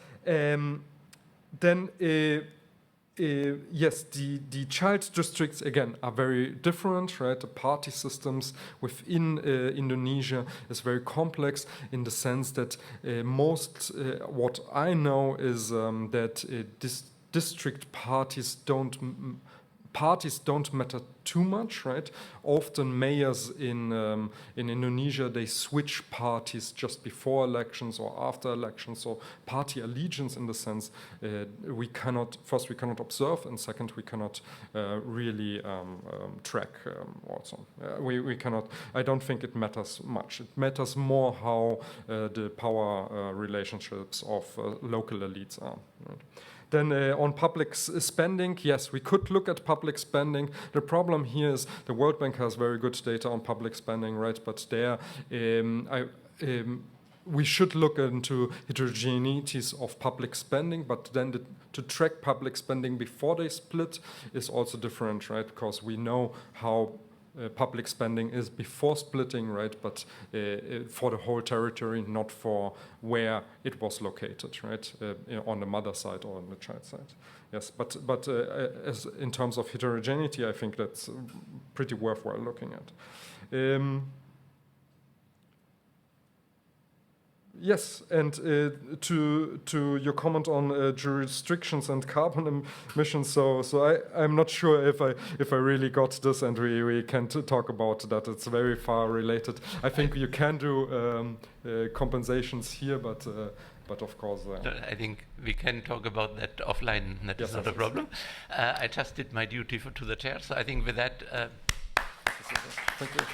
Yes, the child districts, again, are very different, right? The party systems within Indonesia is very complex in the sense that what I know is that district parties don't matter too much, right? Often mayors in Indonesia, they switch parties just before elections or after elections. So party allegiance, in the sense, we cannot observe, and second, we cannot really track also. We cannot. I don't think it matters much. It matters more how the power relationships of local elites are. Right? Then on public spending, yes, we could look at public spending. The problem here is the World Bank has very good data on public spending, right? But there, we should look into heterogeneities of public spending, but then to track public spending before they split is also different, right? Because we know how public spending is before splitting, right? But for the whole territory, not for where it was located, right? On the mother side or on the child side. Yes, but as in terms of heterogeneity, I think that's pretty worthwhile looking at. Yes, and to your comment on jurisdictions and carbon emissions, so I'm not sure if I really got this, and we can talk about that. It's very far related. I think you can do compensations here, but of course. I think we can talk about that offline. That is not a problem. I just did my duty to the chair, so I think with that. Thank you.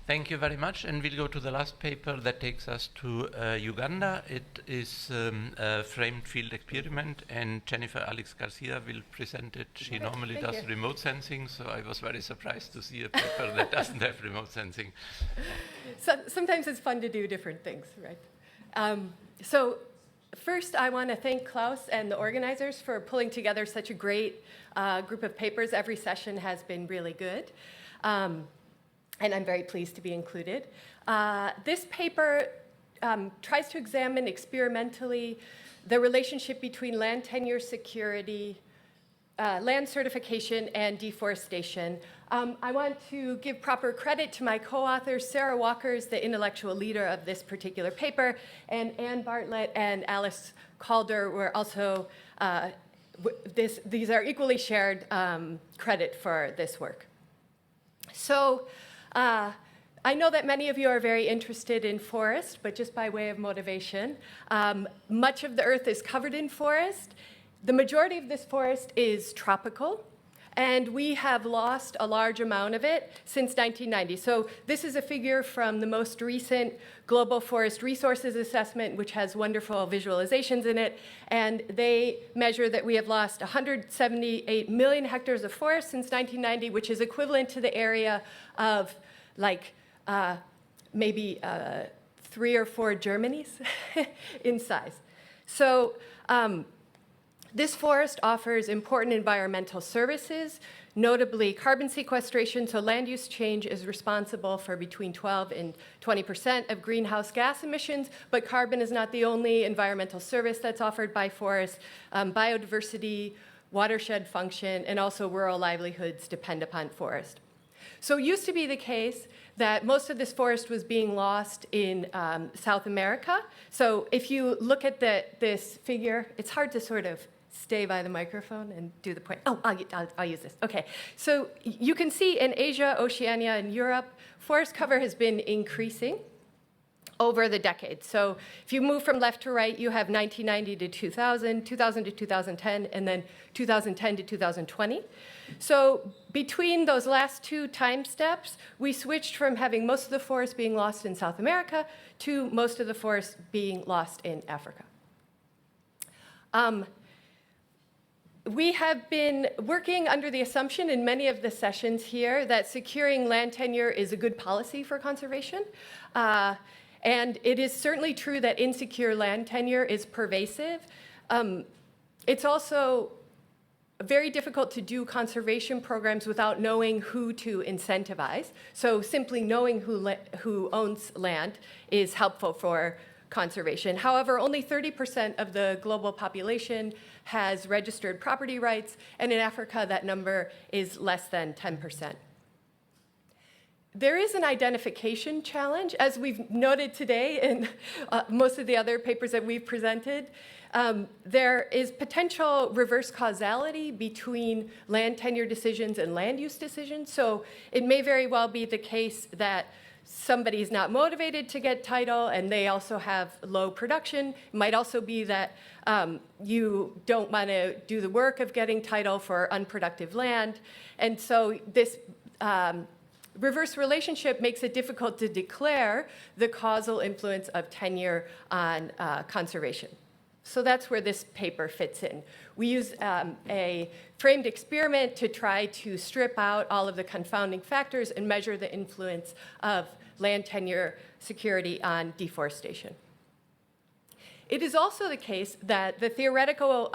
Thank you very much, and we'll go to the last paper that takes us to Uganda. It is a framed field experiment, and Jennifer Alix-Garcia will present it. She normally does remote sensing, so I was very surprised to see a paper that doesn't have remote sensing. So, sometimes it's fun to do different things, right? So first, I want to thank Klaus and the organizers for pulling together such a great group of papers. Every session has been really good. And I'm very pleased to be included. This paper tries to examine experimentally the relationship between land tenure security, land certification, and deforestation. I want to give proper credit to my co-authors. Sarah Walker is the intellectual leader of this particular paper, and Ann Bartlett and Alice Calder were also, these are equally shared credit for this work. So, I know that many of you are very interested in forest, but just by way of motivation, much of the Earth is covered in forest. The majority of this forest is tropical, and we have lost a large amount of it since 1990. So this is a figure from the most recent Global Forest Resources Assessment, which has wonderful visualizations in it, and they measure that we have lost 178 million hectares of forest since 1990, which is equivalent to the area of like maybe 3 or 4 Germanys in size. So this forest offers important environmental services, notably carbon sequestration. So land use change is responsible for between 12 and 20% of greenhouse gas emissions, but carbon is not the only environmental service that's offered by forests. Biodiversity, watershed function, and also rural livelihoods depend upon forest. So it used to be the case that most of this forest was being lost in South America. So if you look at this figure, it's hard to sort of stay by the microphone and do the point. Oh, I'll use this. Okay. So you can see in Asia, Oceania, and Europe, forest cover has been increasing over the decades. So if you move from left to right, you have 1990 to 2000, 2000 to 2010, and then 2010 to 2020. So between those last two time steps, we switched from having most of the forest being lost in South America to most of the forest being lost in Africa. We have been working under the assumption in many of the sessions here that securing land tenure is a good policy for conservation. And it is certainly true that insecure land tenure is pervasive. It's also very difficult to do conservation programs without knowing who to incentivize. So simply knowing who owns land is helpful for conservation. However, only 30% of the global population has registered property rights, and in Africa that number is less than 10%. There is an identification challenge, as we've noted today in most of the other papers that we've presented. There is potential reverse causality between land tenure decisions and land use decisions. So it may very well be the case that somebody's not motivated to get title and they also have low production. It might also be that you don't want to do the work of getting title for unproductive land. And so this reverse relationship makes it difficult to declare the causal influence of tenure on conservation. So that's where this paper fits in. We use a framed experiment to try to strip out all of the confounding factors and measure the influence of land tenure security on deforestation. It is also the case that the theoretical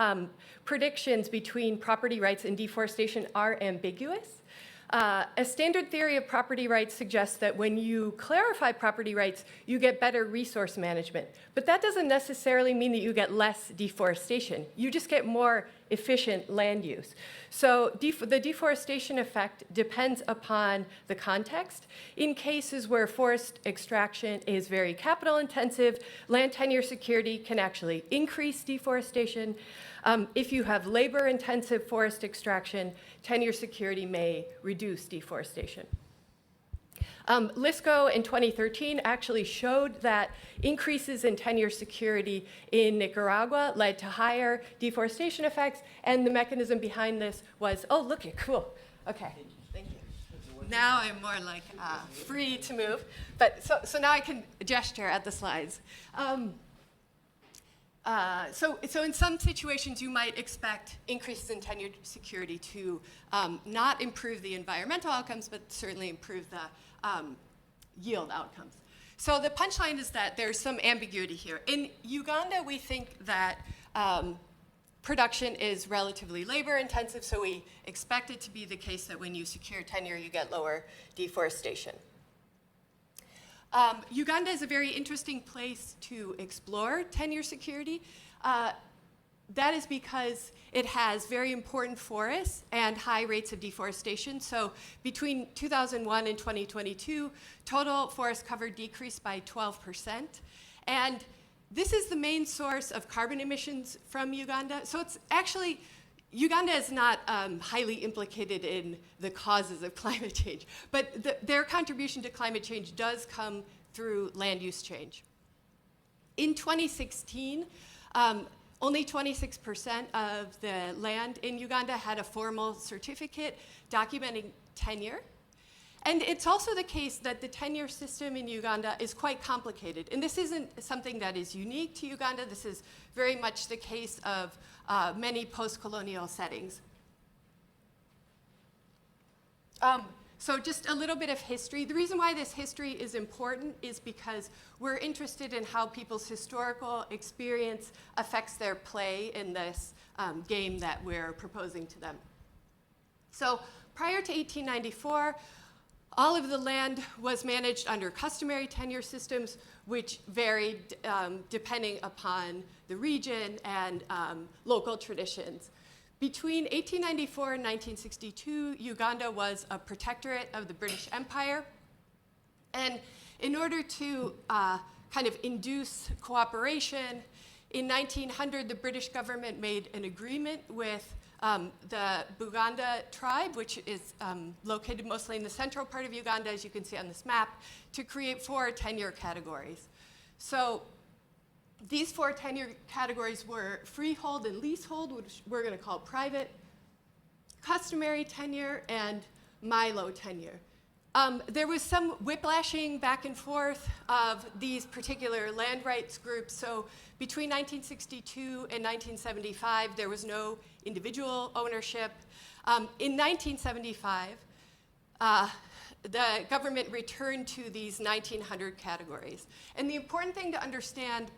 predictions between property rights and deforestation are ambiguous. A standard theory of property rights suggests that when you clarify property rights, you get better resource management. But that doesn't necessarily mean that you get less deforestation. You just get more efficient land use. So the deforestation effect depends upon the context. In cases where forest extraction is very capital intensive, land tenure security can actually increase deforestation. If you have labor-intensive forest extraction, tenure security may reduce deforestation. LISCO in 2013 actually showed that increases in tenure security in Nicaragua led to higher deforestation effects, and the mechanism behind this was, oh, look, cool. Okay, thank you. Now I'm more like free to move. But so now I can gesture at the slides. So in some situations, you might expect increases in tenure security to not improve the environmental outcomes, but certainly improve the yield outcomes. So the punchline is that there's some ambiguity here. In Uganda, we think that production is relatively labor intensive, so we expect it to be the case that when you secure tenure, you get lower deforestation. Uganda is a very interesting place to explore tenure security. That is because it has very important forests and high rates of deforestation. So between 2001 and 2022, total forest cover decreased by 12%. And this is the main source of carbon emissions from Uganda. So it's actually, Uganda is not highly implicated in the causes of climate change, but their contribution to climate change does come through land use change. In 2016, only 26% of the land in Uganda had a formal certificate documenting tenure. And it's also the case that the tenure system in Uganda is quite complicated. And this isn't something that is unique to Uganda. This is very much the case of many post-colonial settings. So just a little bit of history. The reason why this history is important is because we're interested in how people's historical experience affects their play in this game that we're proposing to them. So prior to 1894, all of the land was managed under customary tenure systems, which varied depending upon the region and local traditions. between 1894 and 1962, Uganda was a protectorate of the British Empire. And in order to kind of induce cooperation, in 1900, the British government made an agreement with the Buganda tribe, which is located mostly in the central part of Uganda, as you can see on this map, to create 4 tenure categories. So these 4 tenure categories were freehold and leasehold, which we're going to call private, customary tenure, and Milo tenure. There was some whiplashing back and forth of these particular land rights groups. So between 1962 and 1975, there was no individual ownership. In 1975, the government returned to these 1900 categories. And the important thing to understand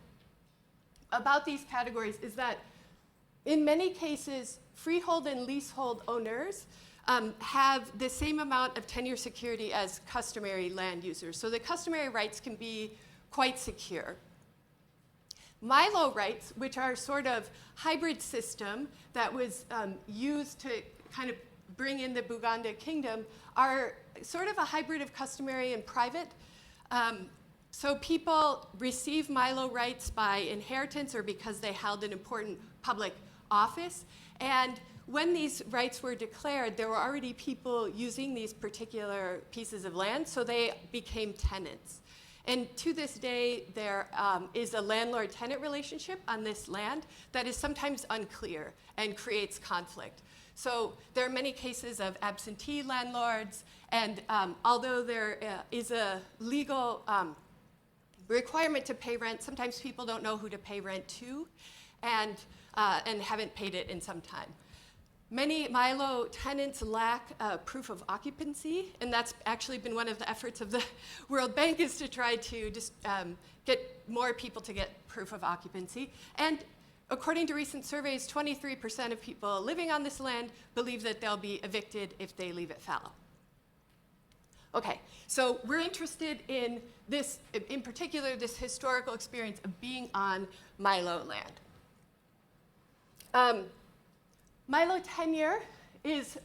about these categories is that in many cases, freehold and leasehold owners have the same amount of tenure security as customary land users. So the customary rights can be quite secure. Milo rights, which are sort of hybrid system that was used to kind of bring in the Buganda kingdom, are sort of a hybrid of customary and private. So people receive Milo rights by inheritance or because they held an important public office. And when these rights were declared, there were already people using these particular pieces of land, so they became tenants. And to this day, there is a landlord-tenant relationship on this land that is sometimes unclear and creates conflict. So there are many cases of absentee landlords, and although there is a legal requirement to pay rent, sometimes people don't know who to pay rent to and haven't paid it in some time. Many Milo tenants lack proof of occupancy, and that's actually been one of the efforts of the World Bank, is to try to just get more people to get proof of occupancy. And according to recent surveys, 23% of people living on this land believe that they'll be evicted if they leave it fallow. Okay, so we're interested in this, in particular, this historical experience of being on Milo land. Milo tenure is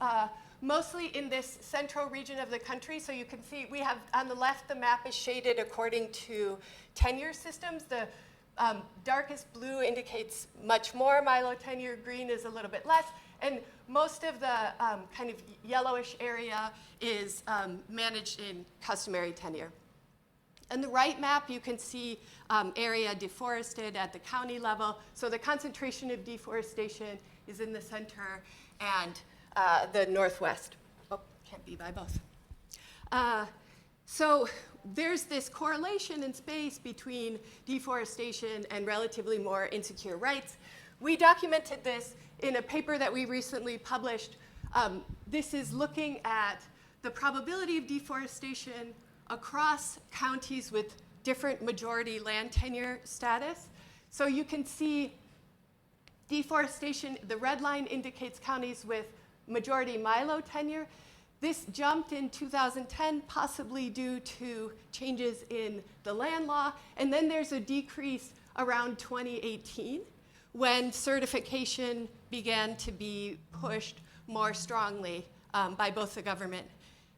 mostly in this central region of the country. So you can see we have on the left, the map is shaded according to tenure systems. The darkest blue indicates much more Milo tenure, green is a little bit less, and most of the kind of yellowish area is managed in customary tenure. On the right map, you can see area deforested at the county level. So the concentration of deforestation is in the center and the northwest. Oh, can't be by both. So there's this correlation in space between deforestation and relatively more insecure rights. We documented this in a paper that we recently published. This is looking at the probability of deforestation across counties with different majority land tenure status. So you can see deforestation, the red line indicates counties with majority Milo tenure. This jumped in 2010, possibly due to changes in the land law. And then there's a decrease around 2018 when certification began to be pushed more strongly by both the government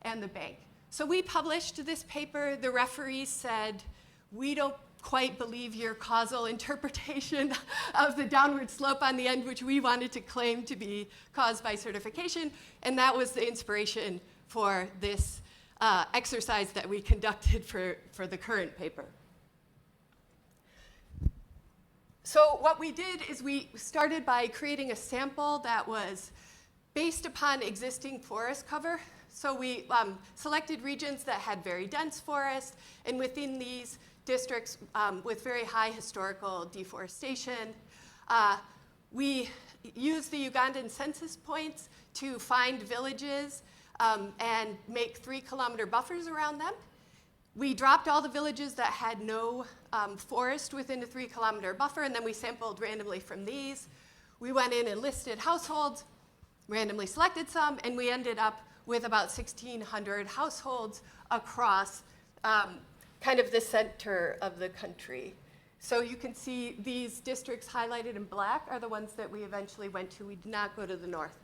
and the bank. So we published this paper. The referees said, we don't quite believe your causal interpretation of the downward slope on the end, which we wanted to claim to be caused by certification. And that was the inspiration for this exercise that we conducted for the current paper. So what we did is we started by creating a sample that was based upon existing forest cover. So we selected regions that had very dense forest, and within these districts with very high historical deforestation. We used the Ugandan census points to find villages and make 3-kilometer buffers around them. We dropped all the villages that had no forest within a 3-kilometer buffer, and then we sampled randomly from these. We went in and listed households, randomly selected some, and we ended up with about 1,600 households across kind of the center of the country. So you can see these districts highlighted in black are the ones that we eventually went to. We did not go to the north.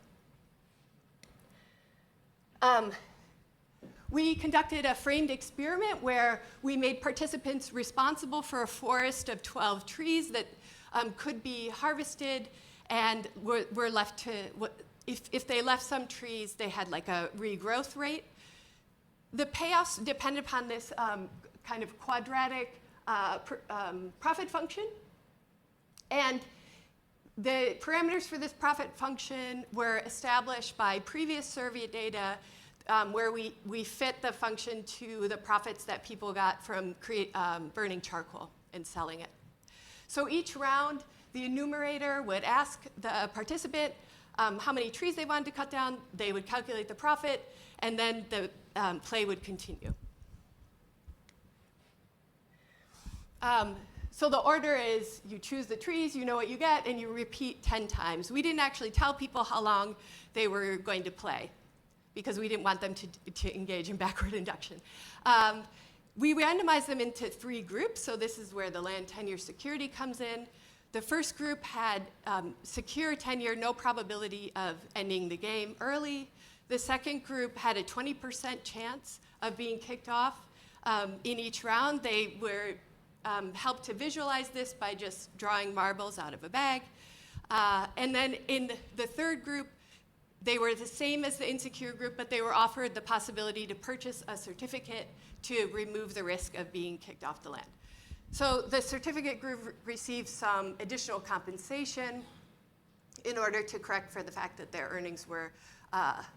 We conducted a framed experiment where we made participants responsible for a forest of 12 trees that could be harvested, and were left to, if they left some trees, they had like a regrowth rate. The payoffs depended upon this kind of quadratic profit function. And the parameters for this profit function were established by previous survey data where we fit the function to the profits that people got from burning charcoal and selling it. So each round, the enumerator would ask the participant how many trees they wanted to cut down. They would calculate the profit, and then the play would continue. So the order is you choose the trees, you know what you get, and you repeat 10 times. We didn't actually tell people how long they were going to play because we didn't want them to engage in backward induction. We randomized them into 3 groups, so this is where the land tenure security comes in. The first group had secure tenure, no probability of ending the game early. The second group had a 20% chance of being kicked off in each round. They were helped to visualize this by just drawing marbles out of a bag. And then in the third group, they were the same as the insecure group, but they were offered the possibility to purchase a certificate to remove the risk of being kicked off the land. So the certificate group received some additional compensation in order to correct for the fact that their earnings were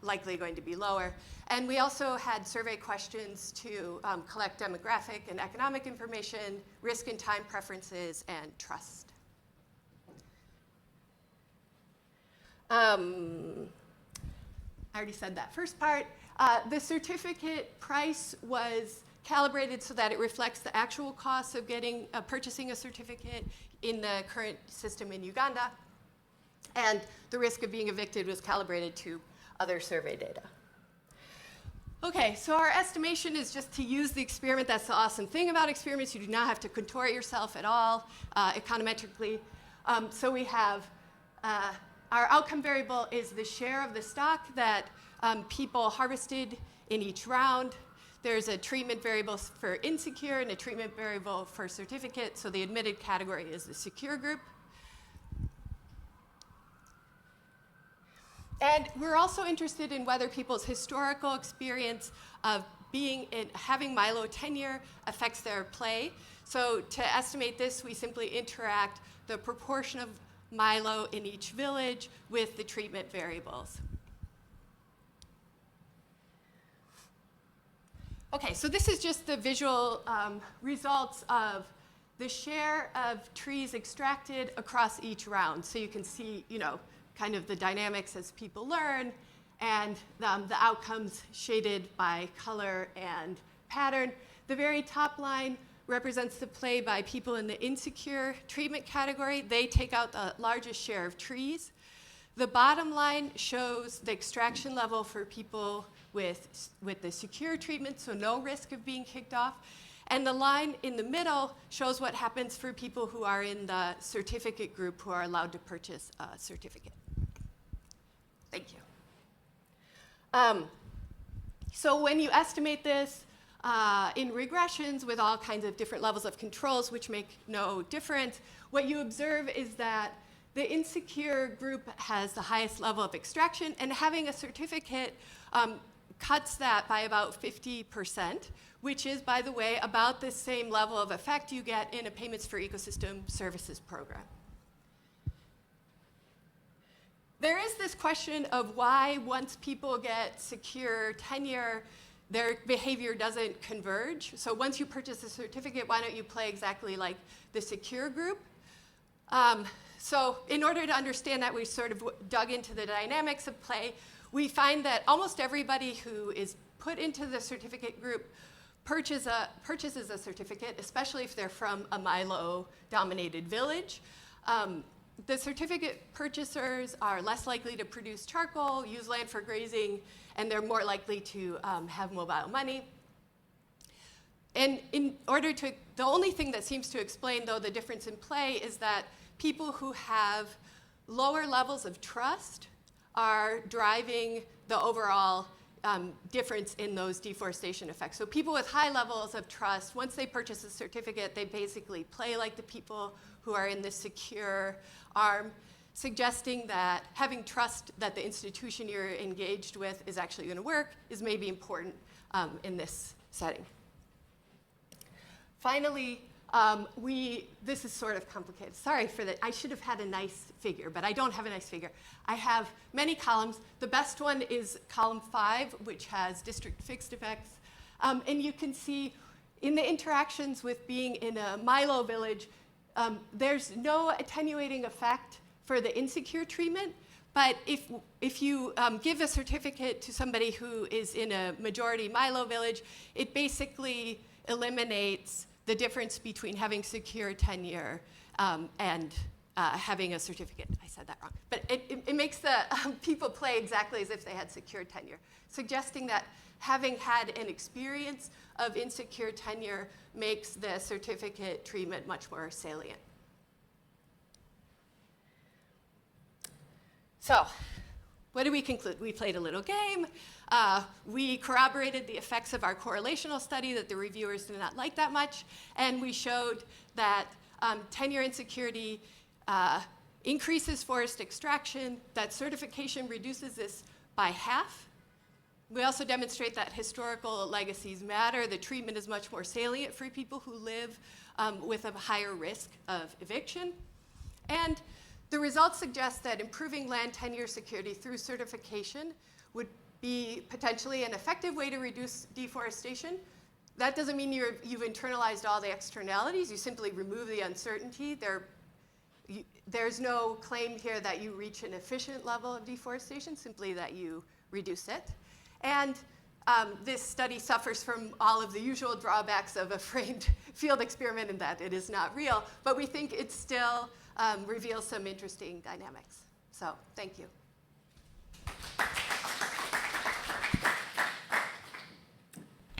likely going to be lower. And we also had survey questions to collect demographic and economic information, risk and time preferences, and trust. I already said that first part. The certificate price was calibrated so that it reflects the actual costs of purchasing a certificate in the current system in Uganda. And the risk of being evicted was calibrated to other survey data. Okay, so our estimation is just to use the experiment. That's the awesome thing about experiments. You do not have to contort yourself at all econometrically. So we have our outcome variable is the share of the stock that people harvested in each round. There's a treatment variable for insecure and a treatment variable for certificate. So the admitted category is the secure group. And we're also interested in whether people's historical experience of having Milo tenure affects their play. So to estimate this, we simply interact the proportion of Milo in each village with the treatment variables. Okay, so this is just the visual results of the share of trees extracted across each round. So you can see, kind of the dynamics as people learn, and the outcomes shaded by color and pattern. The very top line represents the play by people in the insecure treatment category. They take out the largest share of trees. The bottom line shows the extraction level for people with the secure treatment, so no risk of being kicked off. And the line in the middle shows what happens for people who are in the certificate group who are allowed to purchase a certificate. Thank you. So when you estimate this in regressions with all kinds of different levels of controls, which make no difference, what you observe is that the insecure group has the highest level of extraction, and having a certificate cuts that by about 50%, which is, by the way, about the same level of effect you get in a payments for ecosystem services program. There is this question of why, once people get secure tenure, their behavior doesn't converge. So once you purchase a certificate, why don't you play exactly like the secure group? So in order to understand that, we sort of dug into the dynamics of play. We find that almost everybody who is put into the certificate group purchases a certificate, especially if they're from a Milo-dominated village. The certificate purchasers are less likely to produce charcoal, use land for grazing, and they're more likely to have mobile money. And in order to, the only thing that seems to explain, though, the difference in play is that people who have lower levels of trust are driving the overall difference in those deforestation effects. So people with high levels of trust, once they purchase a certificate, they basically play like the people who are in the secure arm, suggesting that having trust that the institution you're engaged with is actually going to work is maybe important in this setting. Finally, this is sort of complicated. Sorry for that. I should have had a nice figure, but I don't have a nice figure. I have many columns. The best one is column 5, which has district fixed effects. And you can see in the interactions with being in a Milo village, there's no attenuating effect for the insecure treatment. But if you give a certificate to somebody who is in a majority Milo village, it basically eliminates the difference between having secure tenure and having a certificate. I said that wrong. But it makes the people play exactly as if they had secure tenure, suggesting that having had an experience of insecure tenure makes the certificate treatment much more salient. So, what did we conclude? We played a little game. We corroborated the effects of our correlational study that the reviewers did not like that much. And we showed that tenure insecurity increases forest extraction, that certification reduces this by half. We also demonstrate that historical legacies matter. The treatment is much more salient for people who live with a higher risk of eviction. And the results suggest that improving land tenure security through certification would be potentially an effective way to reduce deforestation. That doesn't mean you've internalized all the externalities. You simply remove the uncertainty. There's no claim here that you reach an efficient level of deforestation, simply that you reduce it. And this study suffers from all of the usual drawbacks of a framed field experiment in that it is not real, but we think it still reveals some interesting dynamics. So, thank you.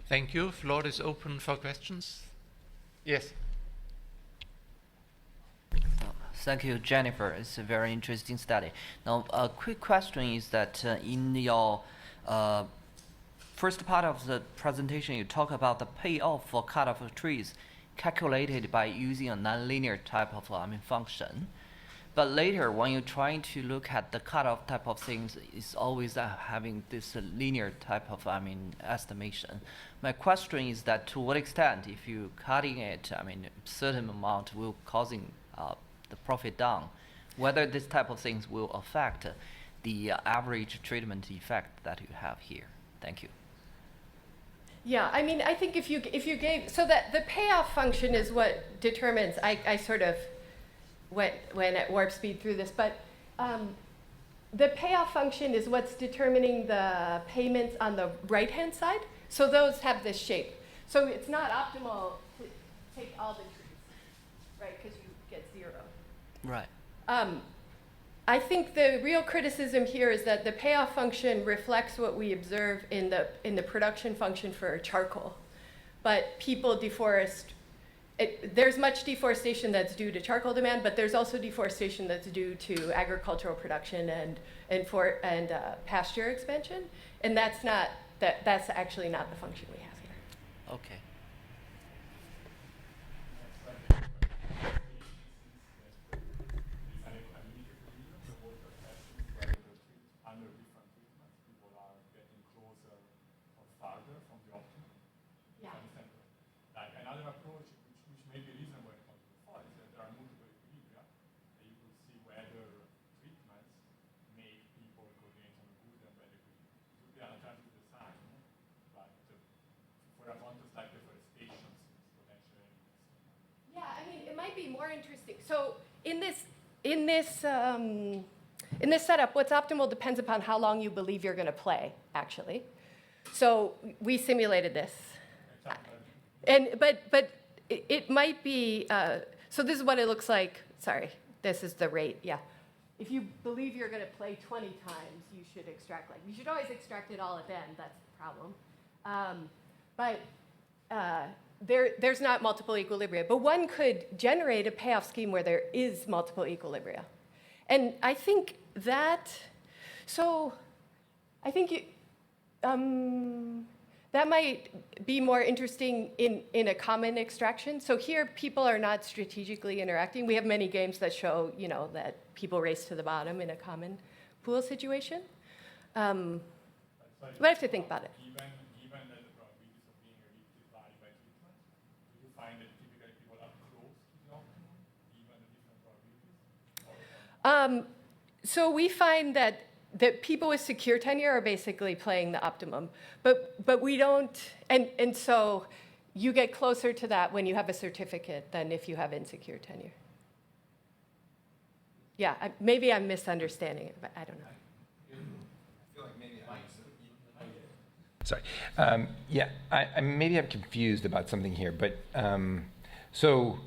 Thank you. Floor is open for questions. Yes. Thank you, Jennifer. It's a very interesting study. Now, a quick question is that in your first part of the presentation, you talk about the payoff for cut-off of trees calculated by using a nonlinear type of function. But later, when you're trying to look at the cutoff type of things, it's always having this linear type of estimation. My question is that to what extent, if you cutting it, a certain amount will causing the profit down, whether this type of things will affect the average treatment effect that you have here. Thank you. Yeah, I think if you gave, so that the payoff function is what determines, I sort of went at warp speed through this, but the payoff function is what's determining the payments on the right-hand side. So those have this shape. So it's not optimal to take all the trees, right, because you get 0. Right. I think the real criticism here is that the payoff function reflects what we observe in the production function for charcoal. But people deforest. There's much deforestation that's due to charcoal demand, but there's also deforestation that's due to agricultural production and pasture expansion. And that's actually not the function we have here. Okay. Be more interesting. So in this setup, what's optimal depends upon how long you believe you're going to play, actually. So we simulated this, but it might be. So this is what it looks like. Sorry, this is the rate. Yeah, if you believe you're going to play 20 times, you should extract you should always extract it all at the end. That's the problem. But there's not multiple equilibria, but one could generate a payoff scheme where there is multiple equilibria. And I think that, so I think that might be more interesting in a common extraction. So here, people are not strategically interacting. We have many games that show, that people race to the bottom in a common pool situation. But I have to think about it. Given that the probabilities of being evicted vary by treatment, do you find that typically people are close to the optimum, given the different probabilities? So we find that people with secure tenure are basically playing the optimum, but we don't, and so you get closer to that when you have a certificate than if you have insecure tenure. Yeah, maybe I'm misunderstanding it, but I don't know. Sorry. Maybe I'm confused about something here, but so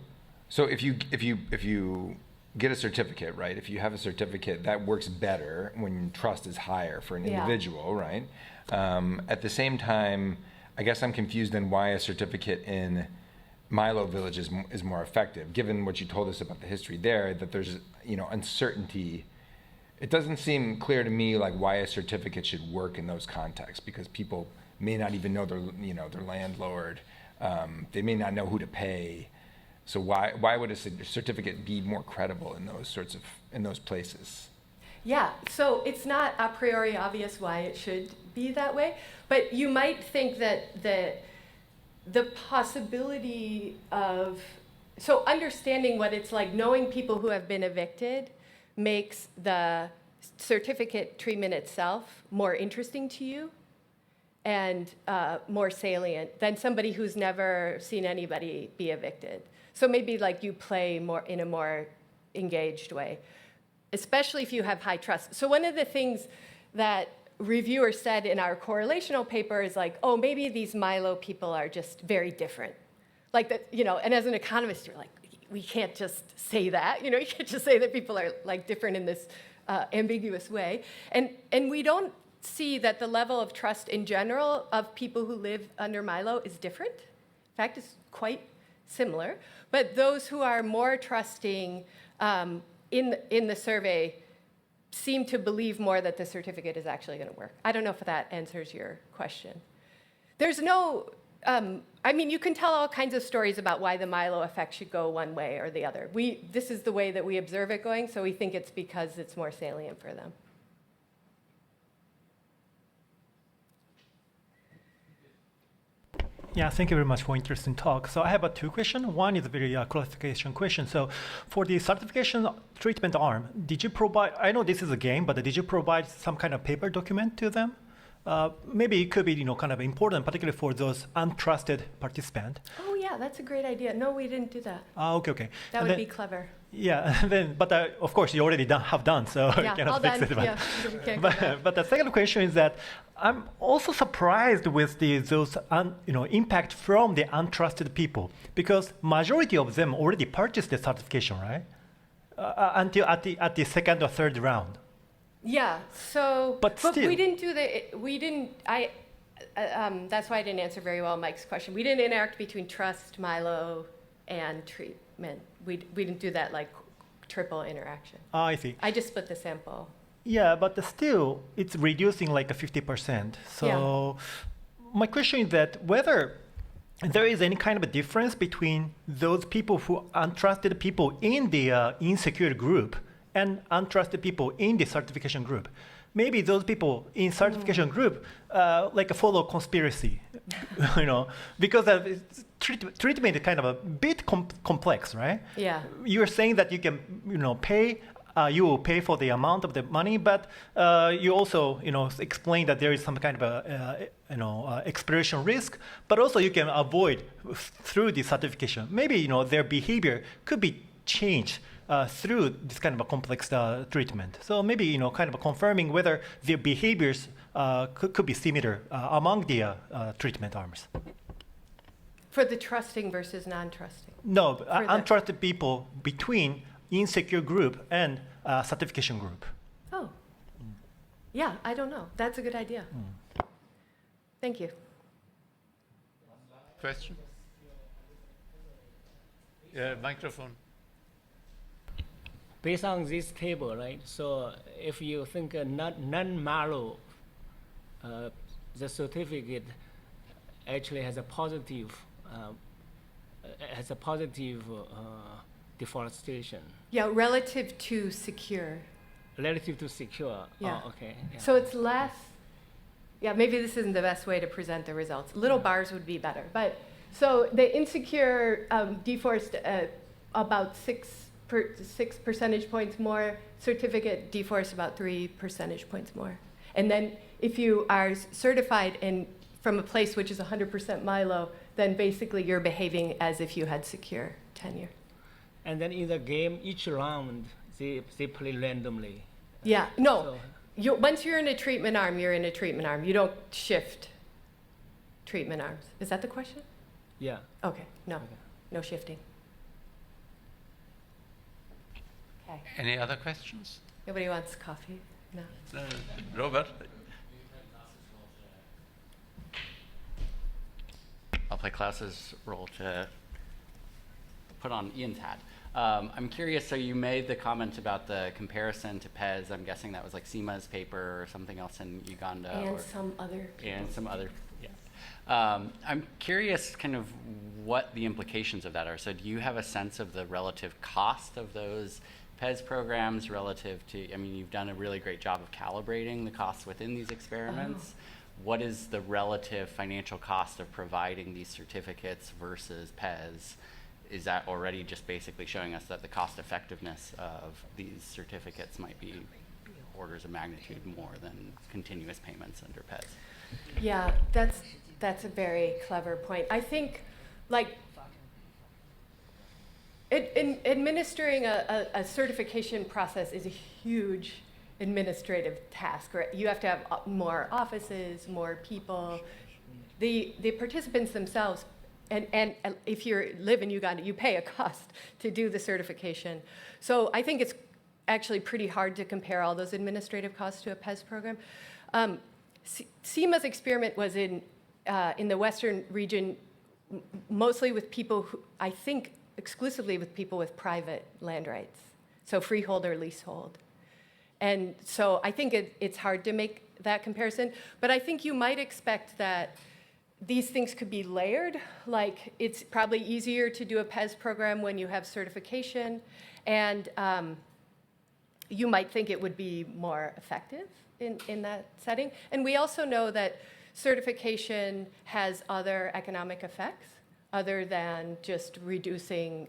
if you get a certificate, right? If you have a certificate, that works better when trust is higher for an individual, right? At the same time, I guess I'm confused on why a certificate in Milo Village is more effective, given what you told us about the history there, that there's uncertainty. It doesn't seem clear to me like why a certificate should work in those contexts, because people may not even know their landlord. They may not know who to pay. So why would a certificate be more credible in those places? Yeah, so it's not a priori obvious why it should be that way, but you might think that the possibility of, so understanding what it's like, knowing people who have been evicted makes the certificate treatment itself more interesting to you and more salient than somebody who's never seen anybody be evicted. So maybe like you play more in a more engaged way, especially if you have high trust. So one of the things that reviewers said in our correlational paper is like, oh, maybe these Milo people are just very different. Like that, and as an economist, you're like, we can't just say that. You can't just say that people are like different in this ambiguous way. And we don't see that the level of trust in general of people who live under Milo is different. In fact, it's quite similar. But those who are more trusting in the survey seem to believe more that the certificate is actually going to work. I don't know if that answers your question. There's no, you can tell all kinds of stories about why the Milo effect should go one way or the other. This is the way that we observe it going, so we think it's because it's more salient for them. Yeah, thank you very much for interesting talk. So I have two questions. One is a very clarification question. So for the certification treatment arm, did you provide, I know this is a game, but did you provide some kind of paper document to them? Maybe it could be, kind of important, particularly for those untrusted participants. Oh yeah, that's a great idea. No, we didn't do that. Okay. That would be clever. Yeah, but of course you already have done, so you cannot fix it. But the second question is that I'm also surprised with those impact from the untrusted people, because majority of them already purchased the certification, right? Until at the second or third round. Yeah. So, but still, we didn't do that's why I didn't answer very well Mike's question. We didn't interact between trust, Milo, and treatment. We didn't do that like triple interaction. I see. I just split the sample. Yeah, but still, it's reducing like a 50%. So my question is that whether there is any kind of a difference between those people who untrusted people in the insecure group and untrusted people in the certification group. Maybe those people in certification group like follow conspiracy, because treatment is kind of a bit complex, right? Yeah. You're saying that you can, pay, you will pay for the amount of the money, but you also, explain that there is some kind of exploration risk, but also you can avoid through the certification. Maybe, their behavior could be changed through this kind of a complex treatment. So maybe, kind of confirming whether their behaviors could be similar among the treatment arms. For the trusting versus non-trusting? No, untrusted people between insecure group and certification group. Oh. Yeah, I don't know. That's a good idea. Thank you. Question? Microphone. Based on this table, right? So if you think non-mallow, the certificate actually has a positive deforestation. Yeah, relative to secure. Relative to secure. Yeah. Oh, okay. Yeah. So it's less. Yeah, maybe this isn't the best way to present the results. Little bars would be better. But so the insecure about 6 percentage points more. Certificate deforest about 3 percentage points more. And then if you are certified from a place which is 100% Milo, then basically you're behaving as if you had secure tenure. And then in the game, each round, they play randomly. Yeah, no. So once you're in a treatment arm, you're in a treatment arm. You don't shift treatment arms. Is that the question? Yeah. Okay, no. Okay. No shifting. Okay. Any other questions? Nobody wants coffee? No. Robert? I'll play Klaus's role to put on Ian's hat. I'm curious, so you made the comment about the comparison to PEZ. I'm guessing that was like SEMA's paper or something else in Uganda. And some other. And some other, yeah. I'm curious kind of what the implications of that are. So do you have a sense of the relative cost of those PEZ programs relative to, I mean, you've done a really great job of calibrating the costs within these experiments. What is the relative financial cost of providing these certificates versus PEZ? Is that already just basically showing us that the cost effectiveness of these certificates might be orders of magnitude more than continuous payments under PEZ? Yeah, that's a very clever point. I think, like, administering a certification process is a huge administrative task, right? You have to have more offices, more people. The participants themselves, and if you live in Uganda, you pay a cost to do the certification. So I think it's actually pretty hard to compare all those administrative costs to a PEZ program. SEMA's experiment was in the Western region, mostly with people who, I think, exclusively with people with private land rights, so freehold or leasehold. And so I think it's hard to make that comparison, but I think you might expect that these things could be layered. Like, it's probably easier to do a PEZ program when you have certification, and you might think it would be more effective in that setting. And we also know that certification has other economic effects other than just reducing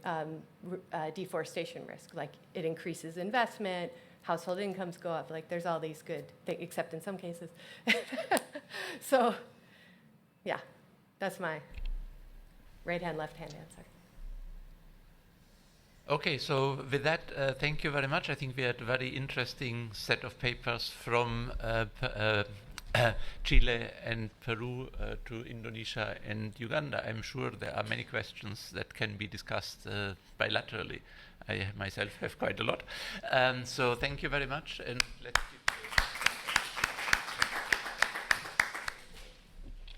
deforestation risk. Like, it increases investment, household incomes go up. Like, there's all these good things, except in some cases. So, yeah, that's my right-hand, left-hand answer. Okay, so with that, thank you very much. I think we had a very interesting set of papers from Chile and Peru to Indonesia and Uganda. I'm sure there are many questions that can be discussed bilaterally. I myself have quite a lot. So thank you very much, and let's keep